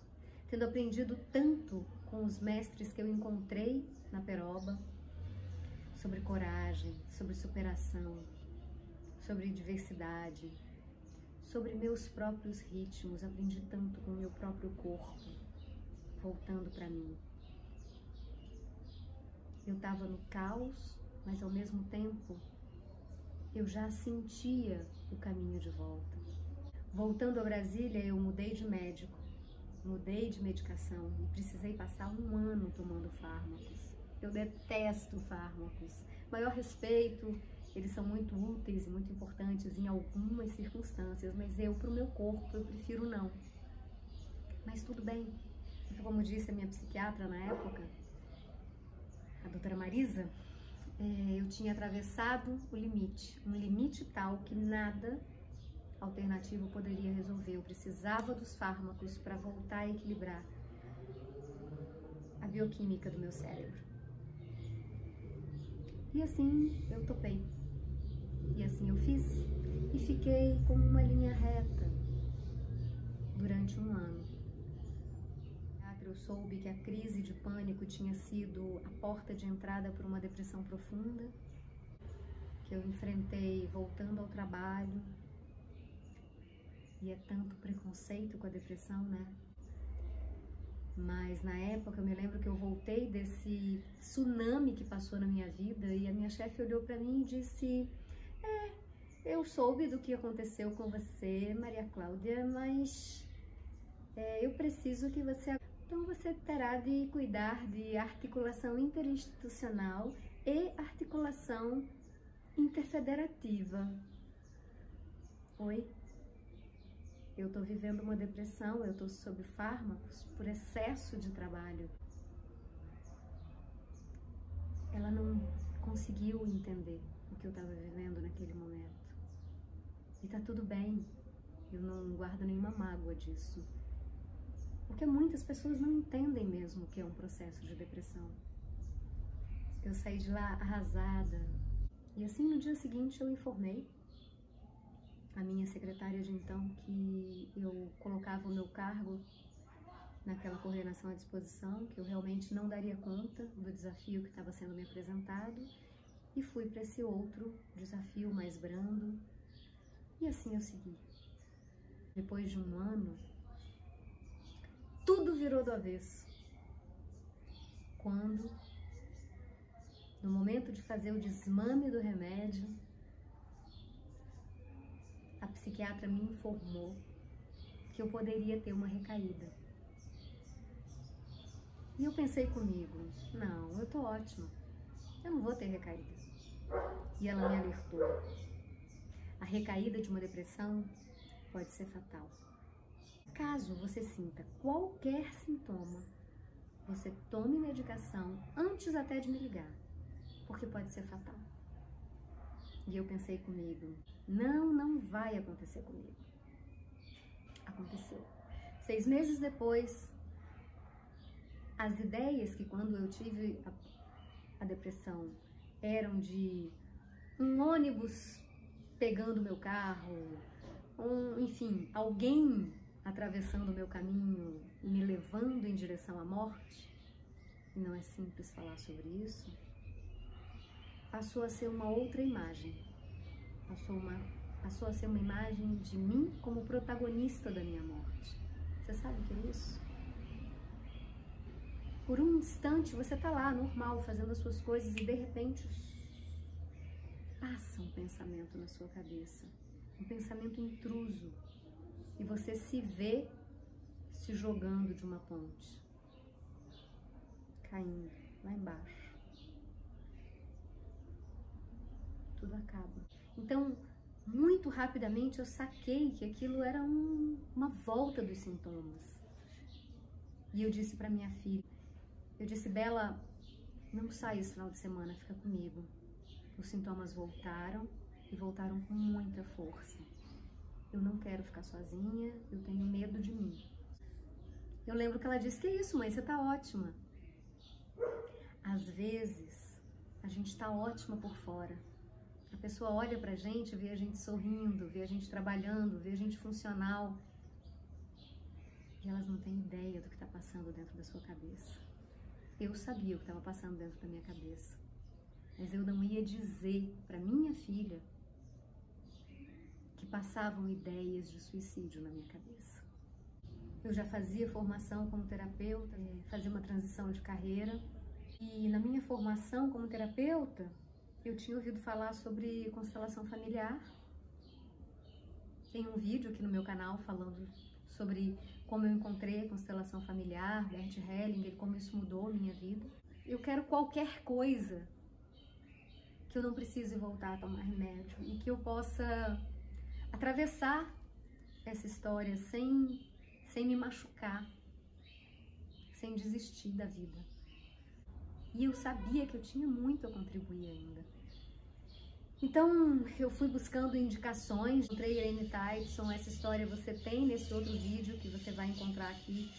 [SPEAKER 1] tendo aprendido tanto com os mestres que eu encontrei na Peroba, sobre coragem, sobre superação, sobre diversidade, sobre meus próprios ritmos. Aprendi tanto com o meu próprio corpo, voltando para mim. Eu estava no caos, mas ao mesmo tempo eu já sentia o caminho de volta. Voltando a Brasília, eu mudei de médico, mudei de medicação e precisei passar 1 ano tomando fármacos. Eu detesto fármacos. Maior respeito, eles são muito úteis e muito importantes em algumas circunstâncias, mas para o meu corpo, eu prefiro não. Mas tudo bem, porque como disse a minha psiquiatra na época, a doutora Marisa, eu tinha atravessado o limite, um limite tal que nada alternativo poderia resolver. Eu precisava dos fármacos para voltar a equilibrar a bioquímica do meu cérebro. E assim eu topei. E assim eu fiz. E fiquei com uma linha reta durante 1 ano. Eu soube que a crise de pânico tinha sido a porta de entrada para uma depressão profunda, que eu enfrentei voltando ao trabalho. E é tanto preconceito com a depressão, né? Mas na época eu me lembro que eu voltei desse tsunami que passou na minha vida e a minha chefe olhou para mim e disse: eu soube do que aconteceu com você, Maria Cláudia, mas eu preciso que você... Então você terá de cuidar de articulação interinstitucional e articulação interfederativa. Oi? Eu tô vivendo uma depressão, eu tô sob fármacos por excesso de trabalho. Ela não conseguiu entender o que eu estava vivendo naquele momento. E tá tudo bem, eu não guardo nenhuma mágoa disso. Porque muitas pessoas não entendem mesmo o que é um processo de depressão. Eu saí de lá arrasada. E assim, no dia seguinte, eu informei a minha secretária de então que eu colocava o meu cargo naquela coordenação à disposição, que eu realmente não daria conta do desafio que estava sendo me apresentado, e fui para esse outro desafio mais brando. E assim eu segui. Depois de 1 ano, tudo virou do avesso. Quando, no momento de fazer o desmame do remédio, a psiquiatra me informou que eu poderia ter uma recaída. E eu pensei comigo, não, eu tô ótima, eu não vou ter recaída. E ela me alertou. A recaída de uma depressão pode ser fatal. Caso você sinta qualquer sintoma, você tome medicação antes até de me ligar, porque pode ser fatal. E eu pensei comigo, não vai acontecer comigo. Aconteceu. 6 meses depois, as ideias que quando eu tive a depressão eram de um ônibus pegando meu carro, enfim, alguém atravessando o meu caminho e me levando em direção à morte, e não é simples falar sobre isso, passou a ser uma outra imagem. Passou a ser uma imagem de mim como protagonista da minha morte. Você sabe o que é isso? Por um instante você tá lá, normal, fazendo as suas coisas e de repente passa um pensamento na sua cabeça, um pensamento intruso, e você se vê se jogando de uma ponte, caindo lá embaixo. Tudo acaba. Então, muito rapidamente eu saquei que aquilo era uma volta dos sintomas. E eu disse para minha filha, eu disse: Bela, não sai esse final de semana, fica comigo. Os sintomas voltaram e voltaram com muita força. Eu não quero ficar sozinha, eu tenho medo de mim. Eu lembro que ela disse: que isso, mãe, você tá ótima. Às vezes, a gente tá ótima por fora. A pessoa olha pra gente, vê a gente sorrindo, vê a gente trabalhando, vê a gente funcional. E elas não têm ideia do que tá passando dentro da sua cabeça. Eu sabia o que estava passando dentro da minha cabeça. Mas eu não ia dizer para minha filha que passavam ideias de suicídio na minha cabeça. Eu já fazia formação como terapeuta, fazia uma transição de carreira. E na minha formação como terapeuta, eu tinha ouvido falar sobre constelação familiar. Tem um vídeo aqui no meu canal falando sobre como eu encontrei a constelação familiar, Bert Hellinger, como isso mudou a minha vida. Eu quero qualquer coisa que eu não precise voltar a tomar remédio e que eu possa atravessar essa história sem me machucar, sem desistir da vida. E eu sabia que eu tinha muito a contribuir ainda. Então, eu fui buscando indicações, encontrei Irene Tyson, essa história você tem nesse outro vídeo que você vai encontrar aqui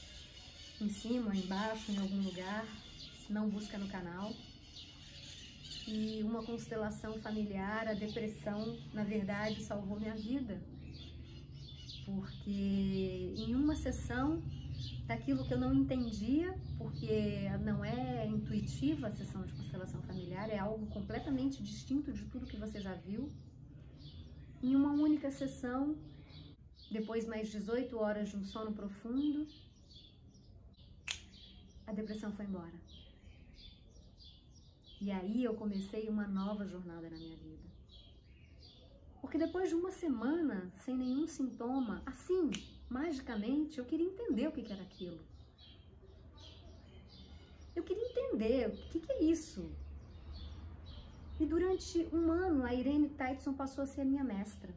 [SPEAKER 1] em cima, embaixo, em algum lugar, se não busca no canal. E uma constelação familiar, a depressão, na verdade, salvou minha vida. Porque em uma sessão daquilo que eu não entendia, porque não é intuitiva a sessão de constelação familiar, é algo completamente distinto de tudo que você já viu. Em uma única sessão, depois mais 18 horas de um sono profundo, a depressão foi embora. E aí eu comecei uma nova jornada na minha vida. Porque depois de uma semana, sem nenhum sintoma, assim, magicamente, eu queria entender o que era aquilo. Eu queria entender o que é isso. E durante um ano, a Irene Tyson passou a ser a minha mestra.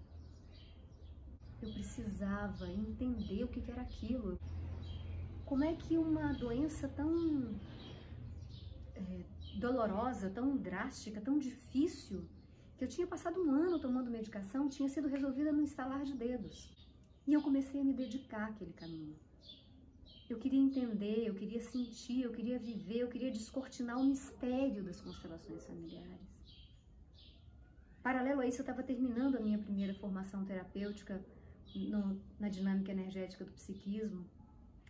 [SPEAKER 1] Eu precisava entender o que era aquilo. Como é que uma doença tão dolorosa, tão drástica, tão difícil, que eu tinha passado um ano tomando medicação, tinha sido resolvida no estalar de dedos. E eu comecei a me dedicar àquele caminho. Eu queria entender, eu queria sentir, eu queria viver, eu queria descortinar o mistério das constelações familiares. Paralelo a isso, eu estava terminando a minha primeira formação terapêutica na dinâmica energética do psiquismo,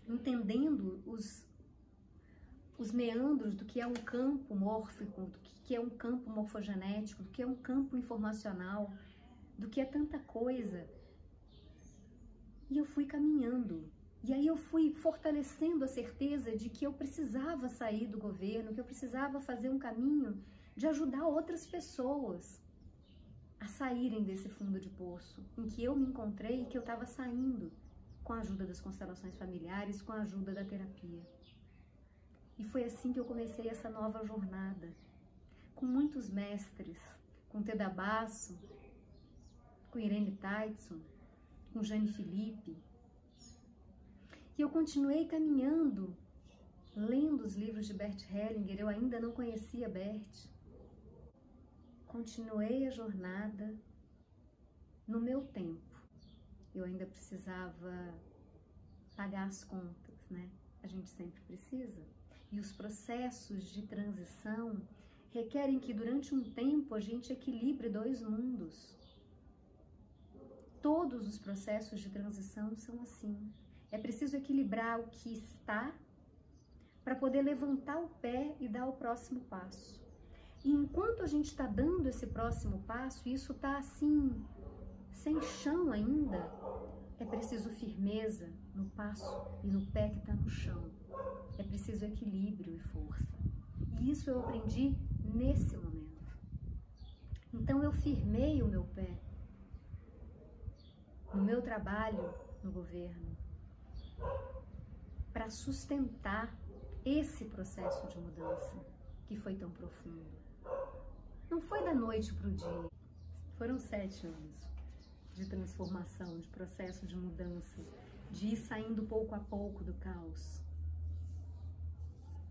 [SPEAKER 1] entendendo os meandros do que é um campo mórfico, do que é um campo morfogenético, do que é um campo informacional, do que é tanta coisa. E eu fui caminhando. E aí eu fui fortalecendo a certeza de que eu precisava sair do governo, que eu precisava fazer um caminho de ajudar outras pessoas a saírem desse fundo de poço em que eu me encontrei e que eu estava saindo com a ajuda das constelações familiares, com a ajuda da terapia. E foi assim que eu comecei essa nova jornada, com muitos mestres, com Teda Basso, com Irene Tyson, com Jane Filipe. E eu continuei caminhando, lendo os livros de Bert Hellinger. Eu ainda não conhecia Bert. Continuei a jornada no meu tempo. Eu ainda precisava pagar as contas, né? A gente sempre precisa. E os processos de transição requerem que durante um tempo a gente equilibre dois mundos. Todos os processos de transição são assim. É preciso equilibrar o que está para poder levantar o pé e dar o próximo passo. E enquanto a gente está dando esse próximo passo, e isso está assim, sem chão ainda, é preciso firmeza no passo e no pé que está no chão. É preciso equilíbrio e força. E isso eu aprendi nesse momento. Então eu firmei o meu pé no meu trabalho no governo para sustentar esse processo de mudança que foi tão profundo. Não foi da noite para o dia. Foram 7 anos de transformação, de processo de mudança, de ir saindo pouco a pouco do caos.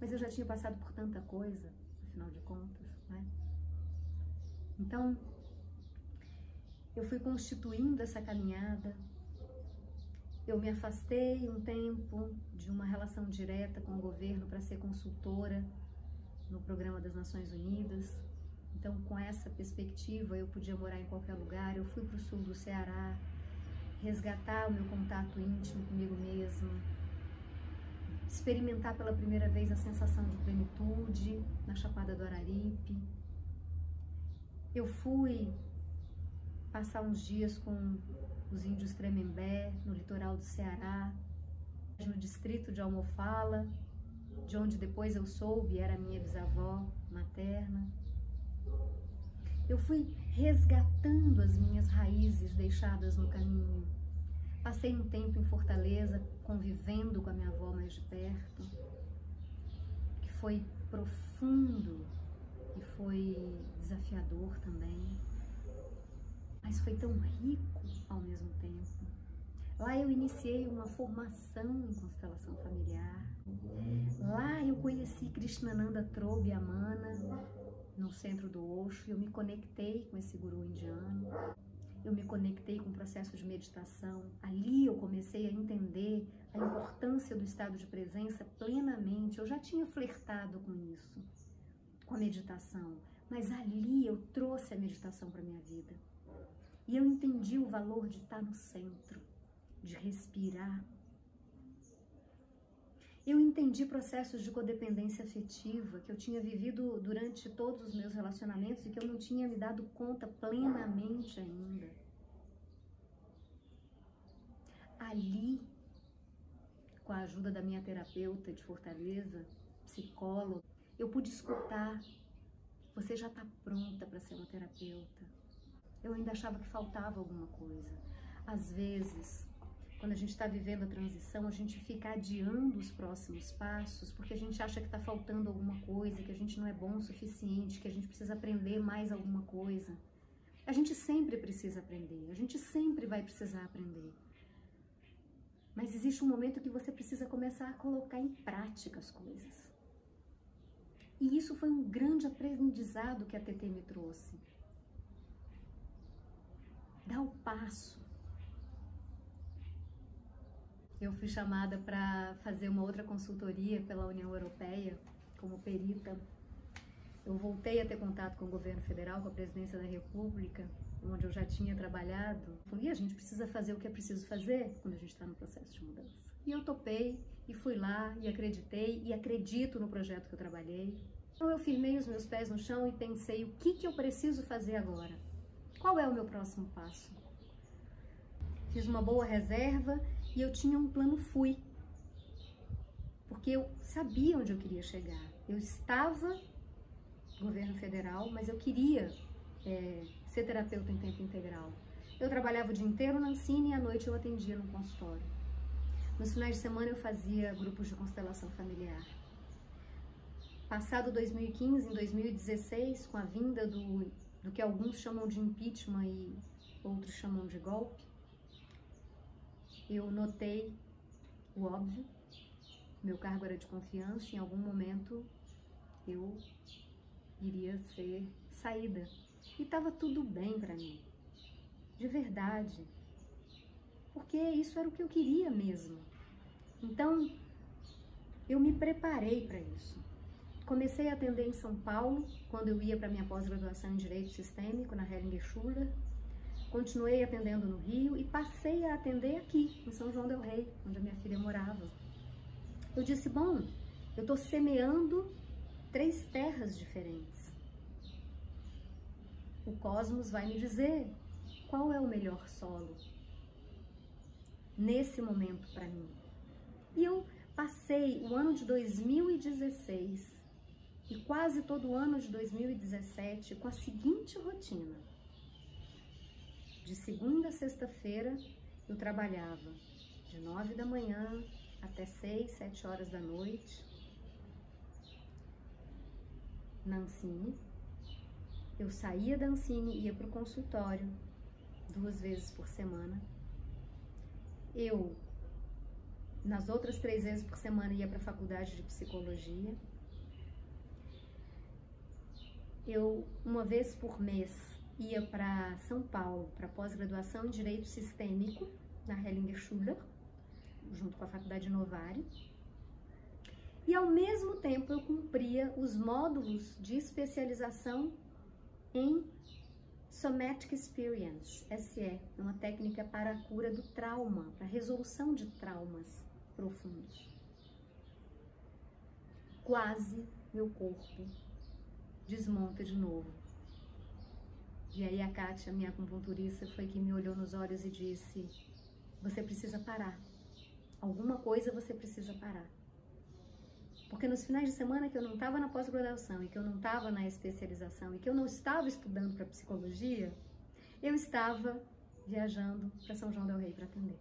[SPEAKER 1] Mas eu já tinha passado por tanta coisa, afinal de contas, né? Então, eu fui constituindo essa caminhada. Eu me afastei um tempo de uma relação direta com o governo para ser consultora no Programa das Nações Unidas. Então, com essa perspectiva, eu podia morar em qualquer lugar. Eu fui para o sul do Ceará, resgatar o meu contato íntimo comigo mesma, experimentar pela primeira vez a sensação de plenitude na Chapada do Araripe. Eu fui passar uns dias com os índios Tremembé, no litoral do Ceará, no distrito de Almofala, de onde depois eu soube era minha bisavó materna. Eu fui resgatando as minhas raízes deixadas no caminho, Passei um tempo em Fortaleza, convivendo com a minha avó mais de perto, que foi profundo e foi desafiador também, mas foi tão rico ao mesmo tempo. Lá eu iniciei uma formação em constelação familiar. Lá eu conheci Krishnananda Trobhiamana, no centro do Osho, e eu me conectei com esse guru indiano. Eu me conectei com o processo de meditação. Ali eu comecei a entender a importância do estado de presença plenamente. Eu já tinha flertado com isso, com a meditação, mas ali eu trouxe a meditação para a minha vida. E eu entendi o valor de estar no centro, de respirar. Eu entendi processos de codependência afetiva que eu tinha vivido durante todos os meus relacionamentos e que eu não tinha me dado conta plenamente ainda. Ali, com a ajuda da minha terapeuta de Fortaleza, psicóloga, eu pude escutar: você já está pronta para ser uma terapeuta. Eu ainda achava que faltava alguma coisa. Às vezes, quando a gente está vivendo a transição, a gente fica adiando os próximos passos porque a gente acha que está faltando alguma coisa, que a gente não é bom o suficiente, que a gente precisa aprender mais alguma coisa. A gente sempre precisa aprender, a gente sempre vai precisar aprender. Mas existe um momento que você precisa começar a colocar em prática as coisas. E isso foi um grande aprendizado que a TT me trouxe. Dá o passo. Eu fui chamada para fazer uma outra consultoria pela União Europeia como perita. Eu voltei a ter contato com o governo federal, com a presidência da República, onde eu já tinha trabalhado. E a gente precisa fazer o que é preciso fazer quando a gente está no processo de mudança. E eu topei, e fui lá, e acreditei, e acredito no projeto que eu trabalhei. Então eu firmei os meus pés no chão e pensei: o que eu preciso fazer agora? Qual é o meu próximo passo? Fiz uma boa reserva e eu tinha um plano FUI, porque eu sabia onde eu queria chegar. Eu estava no governo federal, mas eu queria ser terapeuta em tempo integral. Eu trabalhava o dia inteiro na Ancine e à noite eu atendia no consultório. Nos finais de semana eu fazia grupos de constelação familiar. Passado 2015, em 2016, com a vinda do que alguns chamam de impeachment e outros chamam de golpe, eu notei o óbvio, meu cargo era de confiança, em algum momento eu iria ser saída. E estava tudo bem para mim, de verdade, porque isso era o que eu queria mesmo. Então, eu me preparei para isso. Comecei a atender em São Paulo, quando eu ia para minha pós-graduação em Direito Sistêmico, na Hellinger Schuler. Continuei atendendo no Rio e passei a atender aqui, em São João del Rei, onde a minha filha morava. Eu disse: bom, eu estou semeando 3 terras diferentes. O cosmos vai me dizer qual é o melhor solo nesse momento para mim. E eu passei o ano de 2016 e quase todo o ano de 2017 com a seguinte rotina. De segunda a sexta-feira, eu trabalhava de 9 da manhã até 6, 7 horas da noite na Ancine. Eu saía da Ancine e ia para o consultório 2 vezes por semana. Eu, nas outras 3 vezes por semana, ia para a faculdade de psicologia. Eu, uma vez por mês, ia para São Paulo, para pós-graduação em Direito Sistêmico, na Hellinger Schuler, junto com a Faculdade Novari. E, ao mesmo tempo, eu cumpria os módulos de especialização em Somatic Experience, SE, uma técnica para a cura do trauma, para a resolução de traumas profundos. Quase meu corpo desmonta de novo. E aí a Kátia, minha acupunturista, foi que me olhou nos olhos e disse: você precisa parar. Alguma coisa você precisa parar. Porque nos finais de semana que eu não estava na pós-graduação e que eu não estava na especialização e que eu não estava estudando para psicologia, eu estava viajando para São João del Rei para atender.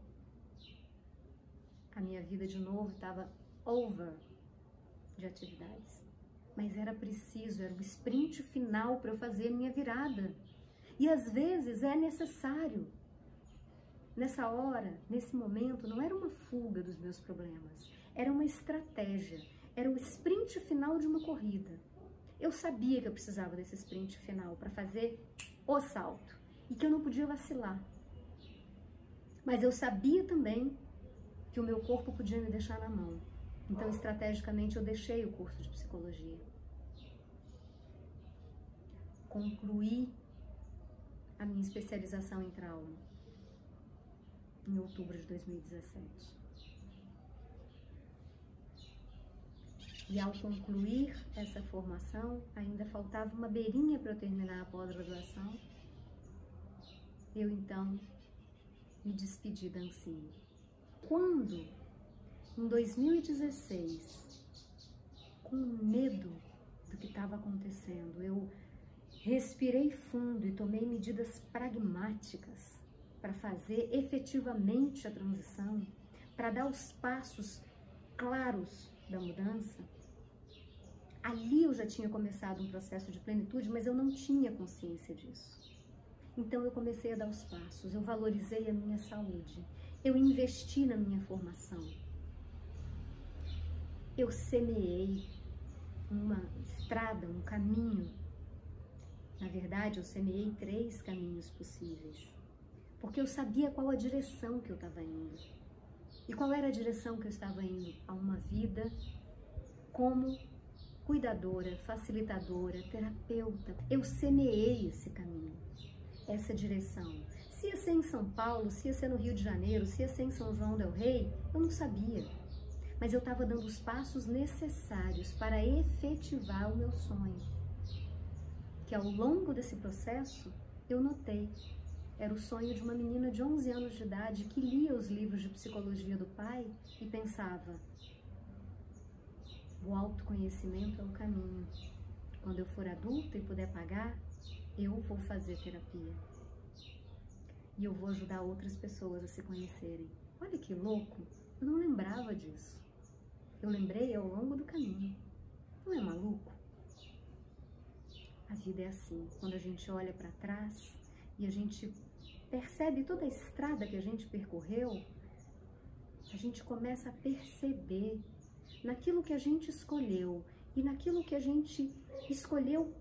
[SPEAKER 1] a minha vida de novo estava over de atividades. Mas era preciso, era o sprint final para eu fazer a minha virada. E às vezes é necessário. Nessa hora, nesse momento, não era uma fuga dos meus problemas, era uma estratégia, era o sprint final de uma corrida. Eu sabia que eu precisava desse sprint final para fazer o salto e que eu não podia vacilar. Mas eu sabia também que o meu corpo podia me deixar na mão. Então, estrategicamente, eu deixei o curso de psicologia. Concluí a minha especialização em trauma em outubro de 2017. E ao concluir essa formação, ainda faltava uma beirinha para eu terminar a pós-graduação. Eu então me despedi da Ancine. Quando, em 2016, com medo do que estava acontecendo, eu respirei fundo e tomei medidas pragmáticas para fazer efetivamente a transição, para dar os passos claros da mudança, ali eu já tinha começado um processo de plenitude, mas eu não tinha consciência disso. Então eu comecei a dar os passos, eu valorizei a minha saúde, eu investi na minha formação, eu semeei uma estrada, um caminho. Na verdade, eu semeei 3 caminhos possíveis, porque eu sabia qual a direção que eu estava indo. E qual era a direção que eu estava indo? A uma vida como cuidadora, facilitadora, terapeuta. Eu semeei esse caminho, essa direção. Se ia ser em São Paulo, se ia ser no Rio de Janeiro, se ia ser em São João del Rei, eu não sabia. Mas eu estava dando os passos necessários para efetivar o meu sonho. Que ao longo desse processo, eu notei. Era o sonho de uma menina de 11 anos de idade que lia os livros de psicologia do pai e pensava: o autoconhecimento é o caminho. Quando eu for adulta e puder pagar, eu vou fazer terapia. E eu vou ajudar outras pessoas a se conhecerem. Olha que louco, eu não lembrava disso. Eu lembrei ao longo do caminho. Não é maluco? A vida é assim, quando a gente olha para trás e a gente percebe toda a estrada que a gente percorreu, a gente começa a perceber naquilo que a gente escolheu e naquilo que a gente escolheu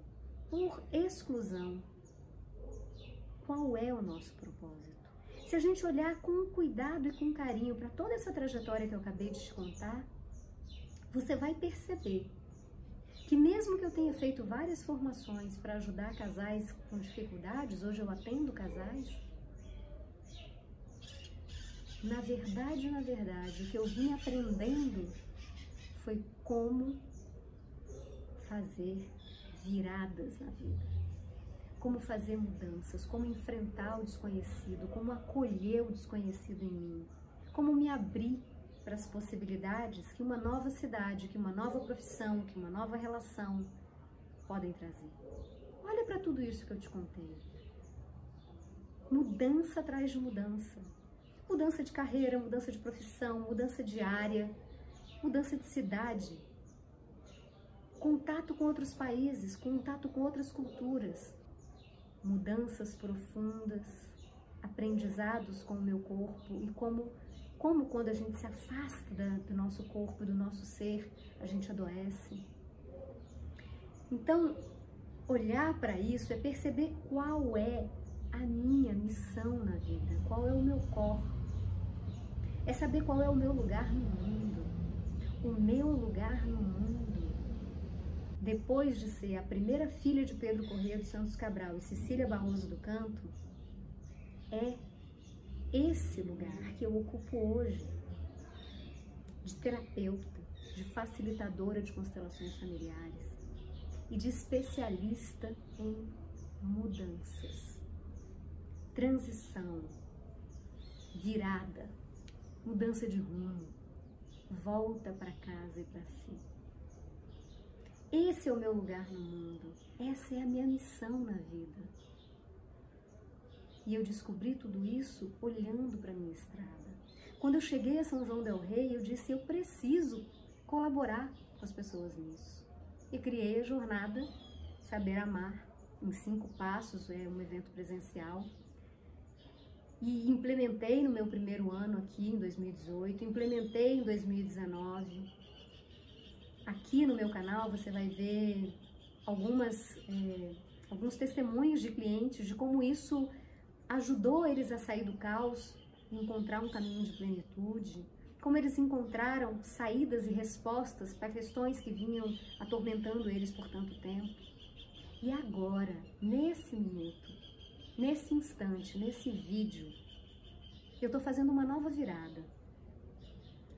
[SPEAKER 1] por exclusão, qual é o nosso propósito. Se a gente olhar com cuidado e com carinho para toda essa trajetória que eu acabei de te contar, você vai perceber que mesmo que eu tenha feito várias formações para ajudar casais com dificuldades, hoje eu atendo casais, na verdade, o que eu vim aprendendo foi como fazer viradas na vida, como fazer mudanças, como enfrentar o desconhecido, como acolher o desconhecido em mim, como me abrir para as possibilidades que uma nova cidade, que uma nova profissão, que uma nova relação podem trazer. Olha para tudo isso que eu te contei. Mudança atrás de mudança. Mudança de carreira, mudança de profissão, mudança de área, mudança de cidade. Contato com outros países, contato com outras culturas. Mudanças profundas, aprendizados com o meu corpo e como quando a gente se afasta do nosso corpo, do nosso ser, a gente adoece. Então, olhar para isso é perceber qual é a minha missão na vida, qual é o meu corpo. É saber qual é o meu lugar no mundo. O meu lugar no mundo. Depois de ser a primeira filha de Pedro Corrêa dos Santos Cabral e Cecília Barroso do Canto, é esse lugar que eu ocupo hoje, de terapeuta, de facilitadora de constelações familiares e de especialista em mudanças, transição, virada, mudança de rumo, volta para casa e para si. Esse é o meu lugar no mundo, essa é a minha missão na vida. E eu descobri tudo isso olhando para a minha estrada. Quando eu cheguei a São João del Rei, eu disse, eu preciso colaborar com as pessoas nisso. E criei a jornada Saber Amar, em 5 passos, é um evento presencial. E implementei no meu primeiro ano aqui, em 2018, implementei em 2019. Aqui no meu canal você vai ver alguns testemunhos de clientes de como isso ajudou eles a sair do caos e encontrar um caminho de plenitude, como eles encontraram saídas e respostas para questões que vinham atormentando eles por tanto tempo. E agora, nesse minuto, nesse instante, nesse vídeo, eu estou fazendo uma nova virada.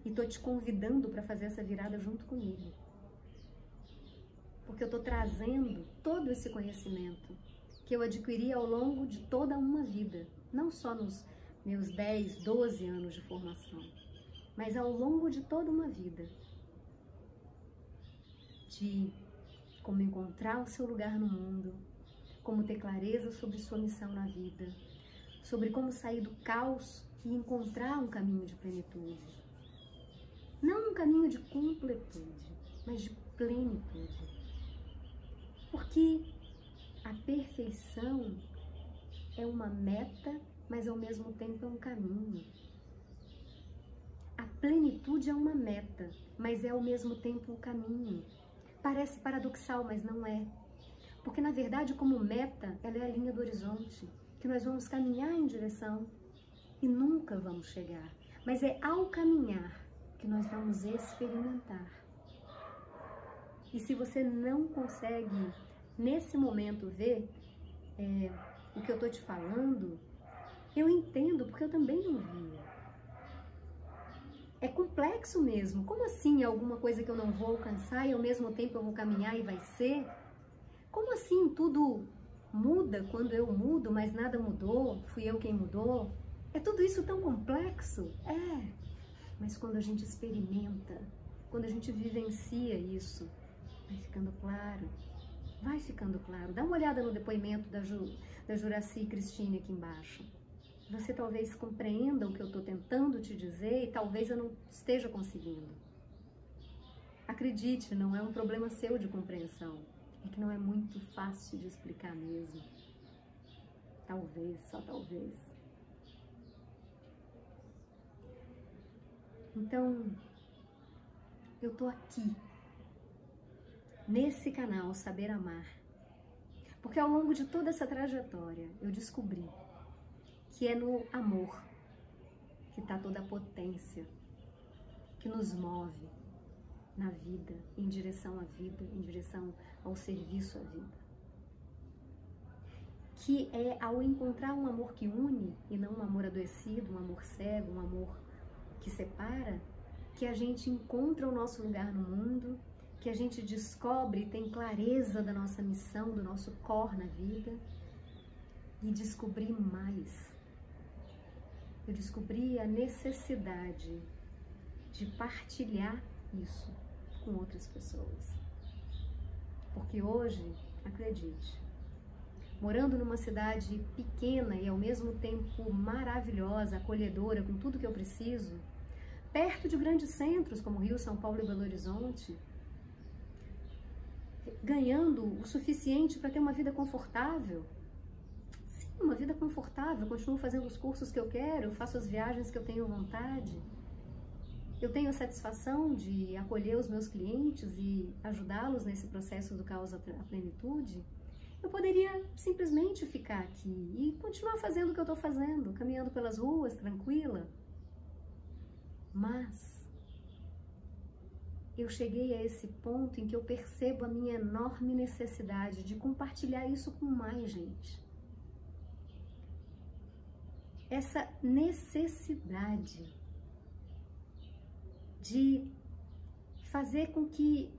[SPEAKER 1] E estou te convidando para fazer essa virada junto comigo. Porque eu estou trazendo todo esse conhecimento que eu adquiri ao longo de toda uma vida. Não só nos meus 10, 12 anos de formação, mas ao longo de toda uma vida. De como encontrar o seu lugar no mundo, como ter clareza sobre sua missão na vida, sobre como sair do caos e encontrar um caminho de plenitude. Não um caminho de completude, mas de plenitude. Porque a perfeição é uma meta, mas ao mesmo tempo é um caminho. A plenitude é uma meta, mas é ao mesmo tempo um caminho. Parece paradoxal, mas não é. Porque, na verdade, como meta, ela é a linha do horizonte, que nós vamos caminhar em direção e nunca vamos chegar. Mas é ao caminhar que nós vamos experimentar. E se você não consegue, nesse momento, ver o que eu estou te falando, eu entendo, porque eu também não via. É complexo mesmo. Como assim alguma coisa que eu não vou alcançar e ao mesmo tempo eu vou caminhar e vai ser? Como assim tudo muda quando eu mudo, mas nada mudou? Fui eu quem mudou? É tudo isso tão complexo? É. Mas quando a gente experimenta, quando a gente vivencia isso, vai ficando claro. Vai ficando claro. Dá uma olhada no depoimento da Juraci Cristine aqui embaixo. Você talvez compreenda o que eu estou tentando te dizer e talvez eu não esteja conseguindo. Acredite, não é um problema seu de compreensão. É que não é muito fácil de explicar mesmo. Talvez, só talvez. Então, eu estou aqui, nesse canal Saber Amar, porque ao longo de toda essa trajetória eu descobri que é no amor que está toda a potência que nos move na vida, em direção à vida, em direção ao serviço à vida. Que é ao encontrar um amor que une e não um amor adoecido, um amor cego, um amor que separa, que a gente encontra o nosso lugar no mundo, que a gente descobre e tem clareza da nossa missão, do nosso core na vida e descobrir mais. Eu descobri a necessidade de partilhar isso com outras pessoas. Porque hoje, acredite, morando numa cidade pequena e ao mesmo tempo maravilhosa, acolhedora, com tudo que eu preciso, perto de grandes centros como Rio, São Paulo e Belo Horizonte, ganhando o suficiente para ter uma vida confortável. Uma vida confortável, eu continuo fazendo os cursos que eu quero, eu faço as viagens que eu tenho vontade. Eu tenho a satisfação de acolher os meus clientes e ajudá-los nesse processo do caos à plenitude. Eu poderia simplesmente ficar aqui e continuar fazendo o que eu estou fazendo, caminhando pelas ruas, tranquila. Mas eu cheguei a esse ponto em que eu percebo a minha enorme necessidade de compartilhar isso com mais gente. Essa necessidade de fazer com que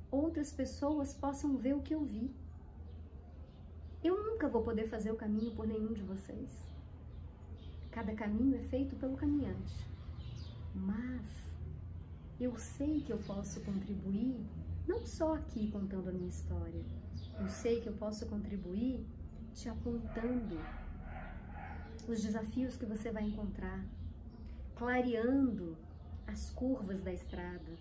[SPEAKER 1] outras pessoas possam ver o que eu vi. Eu nunca vou poder fazer o caminho por nenhum de vocês. Cada caminho é feito pelo caminhante. Mas eu sei que eu posso contribuir, não só aqui contando a minha história. Eu sei que eu posso contribuir te apontando os desafios que você vai encontrar, clareando as curvas da estrada,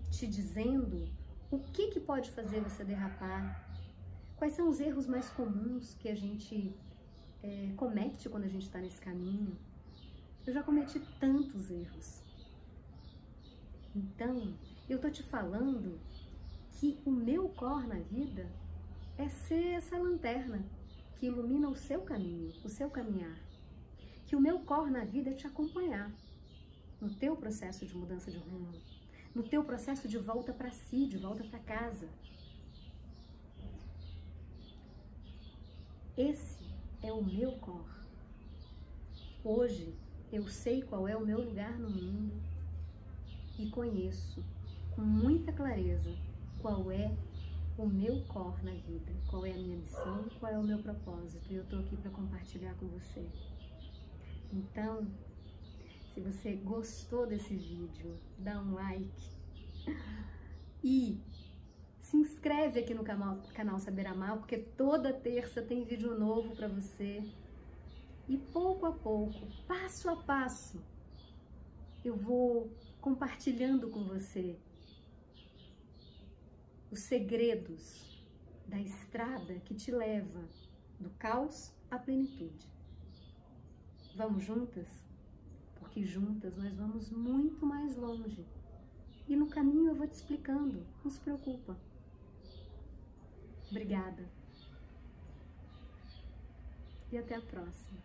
[SPEAKER 1] te dizendo o que pode fazer você derrapar, quais são os erros mais comuns que a gente comete quando a gente está nesse caminho. Eu já cometi tantos erros. Então, eu tô te falando que o meu core na vida é ser essa lanterna que ilumina o seu caminho, o seu caminhar. Que o meu core na vida é te acompanhar no teu processo de mudança de rumo, no teu processo de volta para si, de volta para casa. Esse é o meu core. Hoje eu sei qual é o meu lugar no mundo e conheço com muita clareza qual é o meu core na vida, qual é a minha missão, qual é o meu propósito, e eu tô aqui para compartilhar com você. Então, se você gostou desse vídeo, dá um like e se inscreve aqui no canal Saber Amar, porque toda terça tem vídeo novo para você. E pouco a pouco, passo a passo, eu vou compartilhando com você os segredos da estrada que te leva do caos à plenitude. Vamos juntas? Porque juntas nós vamos muito mais longe. E no caminho eu vou te explicando, não se preocupa. Obrigada. E até a próxima.